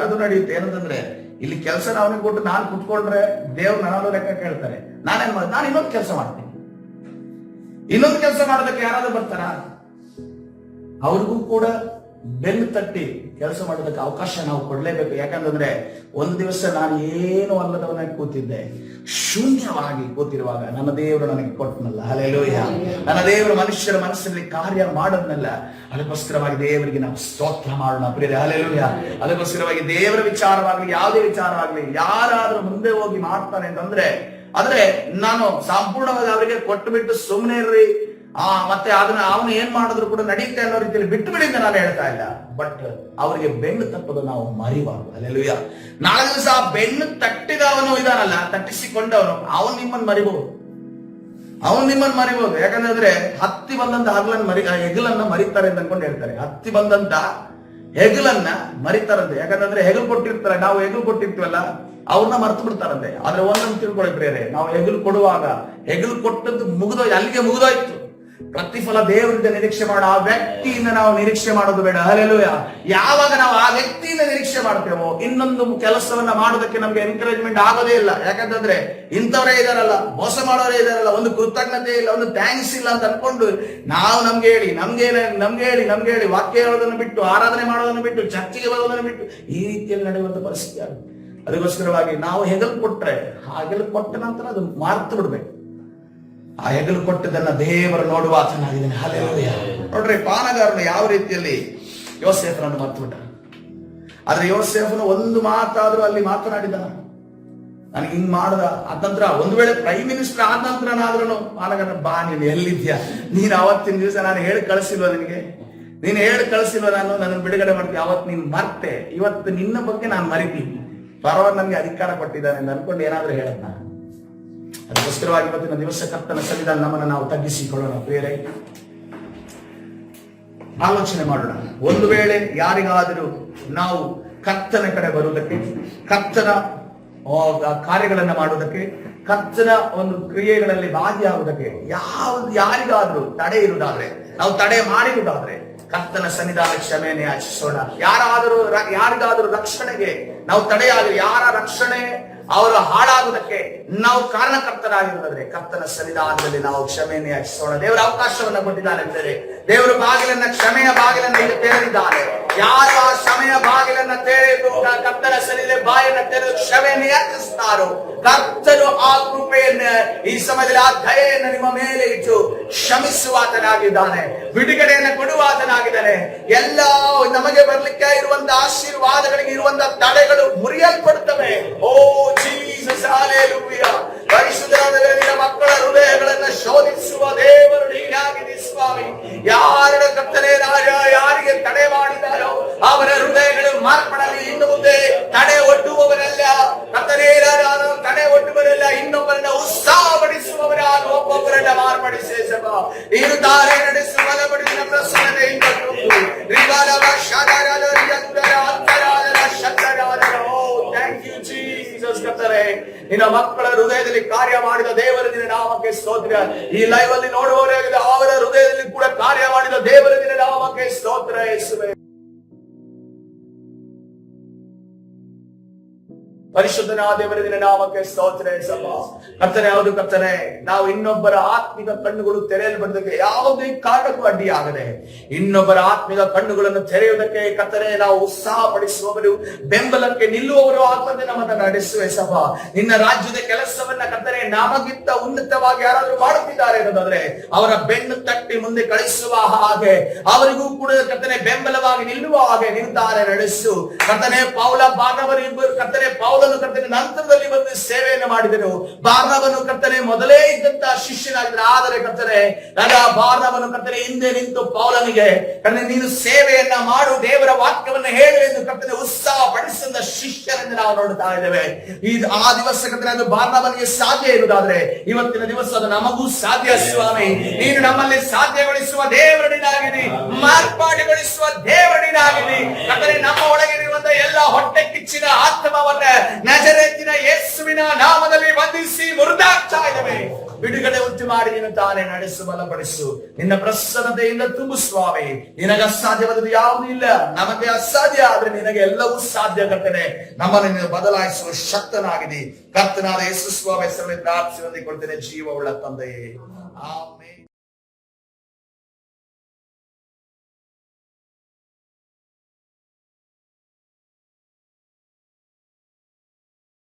ಅದು ನಡೆಯುತ್ತೆ. ಏನಂತಂದ್ರೆ ಇಲ್ಲಿ ಕೆಲಸ ಅವನಿಗೆ ಕೊಟ್ಟು ನಾನು ಕುತ್ಕೊಂಡ್ರೆ ದೇವ್ರು ನಾನು ಲೆಕ್ಕ ಕೇಳ್ತಾರೆ. ನಾನೇನ್ ಮಾಡ, ನಾನು ಇನ್ನೊಂದು ಕೆಲಸ ಮಾಡ್ತೀನಿ. ಇನ್ನೊಂದು ಕೆಲಸ ಮಾಡೋದಕ್ಕೆ ಯಾರಾದ್ರೂ ಬರ್ತಾರ? ಅವ್ರಿಗೂ ಕೂಡ ಬೆನ್ನು ತಟ್ಟಿ ಕೆಲಸ ಮಾಡೋದಕ್ಕೆ ಅವಕಾಶ ನಾವು ಕೊಡ್ಲೇಬೇಕು. ಯಾಕಂತಂದ್ರೆ ಒಂದು ದಿವಸ ನಾನು ಏನು ಅಲ್ಲದವನಾಗಿ ಕೂತಿದ್ದೆ, ಶೂನ್ಯವಾಗಿ ಕೂತಿರುವಾಗ ನನ್ನ ದೇವರು ನನಗೆ ಕೊಟ್ಟನಲ್ಲ. ಹಲ್ಲೆಲೂಯ. ನನ್ನ ದೇವರು ಮನುಷ್ಯರ ಮನಸ್ಸಿನಲ್ಲಿ ಕಾರ್ಯ ಮಾಡೋದ್ನಲ್ಲ. ಅದಕ್ಕೋಸ್ಕರವಾಗಿ ದೇವರಿಗೆ ನಾವು ಸ್ತೋತ್ರ ಮಾಡೋಣ ಪ್ರಿಯರೇ. ಹಲ್ಲೆಲೂಯ. ಅದಕ್ಕೋಸ್ಕರವಾಗಿ ದೇವರ ವಿಚಾರವಾಗ್ಲಿ ಯಾವುದೇ ವಿಚಾರವಾಗ್ಲಿ ಯಾರಾದ್ರೂ ಮುಂದೆ ಹೋಗಿ ಮಾಡ್ತಾನೆ ಅಂತಂದ್ರೆ, ಆದ್ರೆ ನಾನು ಸಂಪೂರ್ಣವಾಗಿ ಅವರಿಗೆ ಕೊಟ್ಟು ಬಿಟ್ಟು ಸುಮ್ಮನೆ ಇರ್ರಿ, ಮತ್ತೆ ಅದನ್ನ ಅವನು ಏನ್ ಮಾಡಿದ್ರು ಕೂಡ ನಡೆಯುತ್ತೆ ಅನ್ನೋ ರೀತಿಯಲ್ಲಿ ಬಿಟ್ಟು ಬಿಡಿಂದ ನಾನು ಹೇಳ್ತಾ ಇಲ್ಲ. ಬಟ್ ಅವರಿಗೆ ಬೆನ್ನು ತಟ್ಟೋದು ನಾವು ಮರಿಬಾರ್ದು. ಹಲ್ಲೆಲೂಯ. ನಾಳೆ ದಿವಸ ಆ ಬೆನ್ನು ತಟ್ಟಿದವನು ಇದಾನಲ್ಲ, ತಟ್ಟಿಸಿಕೊಂಡವನು, ಅವನು ನಿಮ್ಮನ್ನು ಮರಿಬಹುದು. ಯಾಕಂದ್ರೆ ಹತ್ತಿ ಬಂದಂತ ಹೆಗಲನ್ನ ಮರಿತಾರೆ ಅಂತ ಅನ್ಕೊಂಡು ಹೇಳ್ತಾರೆ. ಹತ್ತಿ ಬಂದಂತ ಹೆಗಲನ್ನ ಮರಿತಾರಂತೆ. ಯಾಕಂದ್ರೆ ಹೆಗಲು ಕೊಟ್ಟಿರ್ತಾರೆ, ನಾವು ಹೆಗಲು ಕೊಟ್ಟಿರ್ತೀವಲ್ಲ, ಅವ್ರನ್ನ ಮರ್ತು ಬಿಡ್ತಾರಂತೆ. ಆದ್ರೆ ಒಂದನ್ನು ತಿಳ್ಕೊಳ್ಳಿ ಪ್ರಿಯರೇ, ನಾವು ಹೆಗಲು ಕೊಡುವಾಗ ಹೆಗಲು ಕೊಟ್ಟದ್ದು ಅಲ್ಲಿಗೆ ಮುಗಿದೋಯ್ತು. ಪ್ರತಿಫಲ ದೇವರಿಂದ ನಿರೀಕ್ಷೆ ಮಾಡೋ ಆ ವ್ಯಕ್ತಿಯಿಂದ ನಾವು ನಿರೀಕ್ಷೆ ಮಾಡೋದು ಬೇಡ. ಹಲ್ಲೆಲೂಯ. ಯಾವಾಗ ನಾವು ಆ ವ್ಯಕ್ತಿಯಿಂದ ನಿರೀಕ್ಷೆ ಮಾಡ್ತೇವೋ ಇನ್ನೊಂದು ಕೆಲಸವನ್ನ ಮಾಡೋದಕ್ಕೆ ನಮ್ಗೆ ಎನ್ಕರೇಜ್ಮೆಂಟ್ ಆಗೋದೇ ಇಲ್ಲ. ಯಾಕಂತಂದ್ರೆ ಇಂಥವರೇ ಇದಾರಲ್ಲ, ಮೋಸ ಮಾಡೋರೇ ಇದಾರಲ್ಲ, ಒಂದು ಕೃತಜ್ಞತೆ ಇಲ್ಲ, ಒಂದು ಥ್ಯಾಂಕ್ಸ್ ಇಲ್ಲ ಅಂತ ಅನ್ಕೊಂಡು ನಾವು ನಮ್ಗೆ ಹೇಳಿ ವಾಕ್ಯ ಹೇಳೋದನ್ನು ಬಿಟ್ಟು, ಆರಾಧನೆ ಮಾಡೋದನ್ನು ಬಿಟ್ಟು, ಚರ್ಚೆಗೆ ಬರೋದನ್ನು ಬಿಟ್ಟು ಈ ರೀತಿಯಲ್ಲಿ ನಡೆಯುವಂತ ಪರಿಸ್ಥಿತಿ ಆಗುತ್ತೆ. ಅದಕ್ಕೋಸ್ಕರವಾಗಿ ನಾವು ಹೆಗಲು ಕೊಟ್ರೆ ಆ ಹೆಗಲು ಕೊಟ್ಟ ನಂತರ ಅದು ಮಾರ್ತು ಬಿಡ್ಬೇಕು. ಆ ಹೆಗಲು ಕೊಟ್ಟದನ್ನ ದೇವರು ನೋಡುವ ಆತನಾಗಿದ್ದಾನೆ. ಹಲ್ಲೆಲೂಯ. ನೋಡ್ರಿ, ಪಾನಗಾರನು ಯಾವ ರೀತಿಯಲ್ಲಿ ಯೋಸೇಫನನ್ನು ಮರ್ತು ಬಿಟ್ಟ. ಆದ್ರೆ ಯೋಸೇಫನು ಒಂದು ಮಾತಾದ್ರೂ ಅಲ್ಲಿ ಮಾತನಾಡಿದ, ನನಗೆ ಹಿಂಗ್ ಮಾಡ್ದ. ಅದ ನಂತರ ಒಂದು ವೇಳೆ ಪ್ರೈಮ್ ಮಿನಿಸ್ಟರ್ ಆದ ನಂತರನಾದ್ರೂ ಪಾನಗಾರನ, ಬಾ ನೀನು ಎಲ್ಲಿದ್ಯಾ, ನೀನು ಅವತ್ತಿನ ದಿವಸ ನಾನು ಹೇಳಿ ಕಳಿಸಿಲ್ವ ನಿನಗೆ, ನೀನು ಹೇಳಿ ಕಳಿಸಿಲ್ವ, ನನ್ನ ಬಿಡುಗಡೆ ಮಾಡ್ತೀನಿ. ಅವತ್ತು ನೀನ್ ಮರ್ತೆ, ಇವತ್ತು ನಿನ್ನ ಬಗ್ಗೆ ನಾನು ಮರಿತೀನಿ, ಪರವಾಗಿ ನನಗೆ ಅಧಿಕಾರ ಕೊಟ್ಟಿದ್ದಾನೆ ಅಂತ ಅನ್ಕೊಂಡು ಏನಾದ್ರೂ ಹೇಳದ್ ನಾನು. ಅದಕ್ಕೋಸ್ಕರವಾಗಿ ಇವತ್ತಿನ ದಿವಸ ಕರ್ತನ ಸನ್ನಿಧಾನ ನಮ್ಮನ್ನು ನಾವು ತಗ್ಗಿಸಿಕೊಳ್ಳೋಣ ಪ್ರಿಯರೇ. ಆಲೋಚನೆ ಮಾಡೋಣ. ಒಂದು ವೇಳೆ ಯಾರಿಗಾದರೂ ನಾವು ಕರ್ತನ ಕಡೆ ಬರುವುದಕ್ಕೆ, ಕರ್ತನ ಕಾರ್ಯಗಳನ್ನ ಮಾಡುವುದಕ್ಕೆ, ಕರ್ತನ ಒಂದು ಕ್ರಿಯೆಗಳಲ್ಲಿ ಭಾಗಿಯಾಗುವುದಕ್ಕೆ ಯಾರಿಗಾದ್ರೂ ತಡೆ ಇರುವುದಾದ್ರೆ, ನಾವು ತಡೆ ಮಾಡಿರುವುದಾದ್ರೆ ಕರ್ತನ ಸನ್ನಿಧಾನ ಕ್ಷಮೆಯನ್ನು ಯಾಚಿಸೋಣ. ಯಾರಿಗಾದ್ರೂ ರಕ್ಷಣೆಗೆ ನಾವು ತಡೆಯಾಗಲಿ, ಯಾರ ರಕ್ಷಣೆ ಅವರು ಹಾಳಾಗುವುದಕ್ಕೆ ನಾವು ಕಾರಣಕರ್ತರಾಗಿರುವುದಾದ್ರೆ ಕರ್ತನ ಸನ್ನಿಧಾನದಲ್ಲಿ ನಾವು ಕ್ಷಮೆಯನ್ನು ಯಾಚಿಸೋಣ. ದೇವರ ಅವಕಾಶವನ್ನ ಕೊಟ್ಟಿದ್ದಾನೆ ಬೇರೆ. ದೇವರು ಬಾಗಿಲನ್ನ, ಕ್ಷಮೆಯ ಬಾಗಿಲನ್ನ ಈಗ ತೆರೆದಿದ್ದಾನೆ. ಯಾರು ಆ ಕ್ಷಮೆಯ ಬಾಗಿಲನ್ನ ತೆರೆದು ಕರ್ತನ ಸನ್ನಿಧಿಯಲ್ಲಿ ಬಾಯನ್ನು ತೆರೆದು ಕ್ಷಮೆಯನ್ನು ಯಾಚಿಸ್ತಾರೋ ಕರ್ತನು ಆ ಕೃಪೆಯನ್ನ ಈ ಸಮಯದಲ್ಲಿ, ಆ ದಯೆಯನ್ನು ನಿಮ್ಮ ಮೇಲೆ ಇಟ್ಟು ಕ್ಷಮಿಸುವಾತನಾಗಿದ್ದಾನೆ, ಬಿಡುಗಡೆಯನ್ನು ಕೊಡುವಾತನಾಗಿದ್ದಾನೆ. ಎಲ್ಲ ನಮಗೆ ಬರ್ಲಿಕ್ಕೆ ಇರುವಂತಹ ಆಶೀರ್ವಾದಗಳಿಗೆ ಇರುವಂತಹ ತಡೆಗಳು ಮುರಿಯಲ್ಪಡುತ್ತವೆ. ಓ ಜೀಸಸ್, ಹಲ್ಲೆಲೂಯಾ. ಪರಿಶುದ್ಧರಾದ ನಿನ್ನ ಮಕ್ಕಳ ಹೃದಯಗಳನ್ನ ಶೋಧಿಸುವ ದೇವರು ನೀನಾಗಿದೆ ಸ್ವಾಮಿ. ಯಾರ ಕರ್ತನೇ ರಾಜ ಯಾರಿಗೆ ತಡೆ ಮಾಡಿದಾರೋ ಅವರ ಹೃದಯಗಳು ಮಾರ್ಪಡಲಿ. ಇನ್ನು ಮುಂದೆ ತಡೆ ಒಡ್ಡುವವರಲ್ಲ ಕರ್ತನೇ, ನಾನು ತಡೆ ಒಡ್ಡುವವರಲ್ಲ, ಇನ್ನೊಬ್ಬರನ್ನ ಉತ್ಸಾಹಪಡಿಸುವವರಾಗ ಒಬ್ಬೊಬ್ಬರನ್ನ ಮಾರ್ಪಡಿಸಿ ನೀನು ತಾರೆ ನಡೆಸುವ ಬಲಪಡಿಸಿದ ಪ್ರಸನ್ನತೆಯಿಂದ ನಿನ್ನ ಮಕ್ಕಳ ಹೃದಯದಲ್ಲಿ ಕಾರ್ಯ ಮಾಡಿದ ದೇವರ ದಿನ ನಾಮಕ್ಕೆ ಸ್ತೋತ್ರ. ಈ ಲೈವ್ ಅಲ್ಲಿ ನೋಡುವವರೇ ಅವರ ಹೃದಯದಲ್ಲಿ ಕೂಡ ಕಾರ್ಯ ಮಾಡಿದ ದೇವರ ದಿನ ನಾಮಕ್ಕೆ ಸ್ತೋತ್ರ. ಯೇಸುವೇ, ಪರಿಶುದ್ಧನಾದ ದೇವರ ದಿನ ನಾಮಕ್ಕೆ ಸ್ತೋತ್ರ. ಕರ್ತನೆ, ಹೌದು ಕರ್ತನೆ, ನಾವು ಇನ್ನೊಬ್ಬರ ಆತ್ಮಿಕ ಕಣ್ಣುಗಳು ತೆರೆಯಲ್ಪಡೋದಕ್ಕೆ ಯಾವುದೇ ಕಾರಣಕ್ಕೂ ಅಡ್ಡಿಯಾಗದೆ ಇನ್ನೊಬ್ಬರ ಆತ್ಮಿಕ ಕಣ್ಣುಗಳನ್ನು ತೆರೆಯುವುದಕ್ಕೆ ಕರ್ತನೆ ನಾವು ಉತ್ಸಾಹ ಪಡಿಸುವವರು, ಬೆಂಬಲಕ್ಕೆ ನಿಲ್ಲುವವರು ಆತ್ಮದಿಂದ ನಮ್ಮನ್ನು ನಡೆಸುವೆ ಸಭ. ನಿನ್ನ ರಾಜ್ಯದ ಕೆಲಸವನ್ನ ಕರ್ತನೆ ನಮಗಿಂತ ಉನ್ನತವಾಗಿ ಯಾರಾದ್ರೂ ಮಾಡುತ್ತಿದ್ದಾರೆ ಅನ್ನೋದಾದ್ರೆ ಅವರ ಬೆನ್ನು ತಟ್ಟಿ ಮುಂದೆ ಕಳಿಸುವ ಹಾಗೆ, ಅವರಿಗೂ ಕೂಡ ಕರ್ತನೆ ಬೆಂಬಲವಾಗಿ ನಿಲ್ಲುವ ಹಾಗೆ ನಿರ್ಧಾರ ನಡೆಸು ಕರ್ತನೆ. ಪೌಲ ಬಾರ್ನಬರು ಇಬ್ಬರು ಕರ್ತನೆ, ಪೌಲನು ಕರ್ತನೆ ನಂತರದಲ್ಲಿ ಬಂದು ಸೇವೆಯನ್ನು ಮಾಡಿದರು. ಬಾರ್ನಬನು ಕರ್ತನೆ ಮೊದಲೇ ಇದ್ದಂತ ಶಿಷ್ಯನಾಗಿದ್ದರು. ಆದರೆ ಕರ್ತನೆ ಬಾರ್ನಬನು ಕರ್ತನೆ ಹಿಂದೆ ನಿಂತು ಪೌಲನಿಗೆ ಕರ್ತನೆ ನೀನು ಸೇವೆಯನ್ನ ಮಾಡು, ದೇವರ ವಾಕ್ಯವನ್ನ ಹೇಳು ಎಂದು ಕರ್ತನೆ ಉತ್ಸಾಹ ಪಡಿಸಿದ ಶಿಷ್ಯರನ್ನು ನಾವು ನೋಡ್ತಾ ಇದ್ದೇವೆ. ಆ ದಿವಸ ಕರ್ತನೆ ಅದು ಬಾರ್ನಬನಿಗೆ ಸಾಧ್ಯ ಇರುವುದಾದ್ರೆ ಇವತ್ತಿನ ದಿವಸ ಅದು ನಮಗೂ ಸಾಧ್ಯ ಸ್ವಾಮಿ. ನೀನು ನಮ್ಮಲ್ಲಿ ಸಾಧ್ಯಗೊಳಿಸುವ ದೇವರನಿನಾಗಿರಿ, ಮಾರ್ಪಾಡುಗೊಳಿಸುವ ದೇವರನಿನಾಗಿರಿ ಕರ್ತನೆ. ನಮ್ಮ ಒಳಗಿರುವಂತಹ ಎಲ್ಲ ಹೊಟ್ಟೆ ಕಿಚ್ಚ ಬಿಚ್ಚಿನ ಆತ್ಮವನ್ನ ನಜರೇತಿನ ಯೇಸುವಿನ ನಾಮದಲ್ಲಿ ಬಂಧಿಸಿ ಮುರಿದಾಗ್ತಾ ಇದ್ದೇವೆ. ಬಿಡುಗಡೆ ಉಂಟು ಮಾಡಿ ನೀನು ತಾನೇ ನಡೆಸು, ಬಲಪಡಿಸು, ನಿನ್ನ ಪ್ರಸನ್ನತೆಯಿಂದ ತುಂಬು ಸ್ವಾಮಿ. ನಿನಗೆ ಅಸಾಧ್ಯವಾದದ್ದು ಯಾವುದೂ ಇಲ್ಲ. ನಮಗೆ ಅಸಾಧ್ಯ, ಆದ್ರೆ ನಿನಗೆ ಎಲ್ಲವೂ ಸಾಧ್ಯ ಕರ್ತನೆ. ನಮ್ಮನ್ನು ಬದಲಾಯಿಸುವ ಶಕ್ತನಾಗಿದೆ. ಕರ್ತನಾದ ಯೇಸು ಸ್ವಾಮಿ ಹೆಸರಲ್ಲಿ ಪ್ರಾರ್ಥನೆ ಹೊಂದಿಕೊಳ್ತೇನೆ, ಜೀವವುಳ್ಳ ತಂದೆಯೇ, ಆಮೆನ್.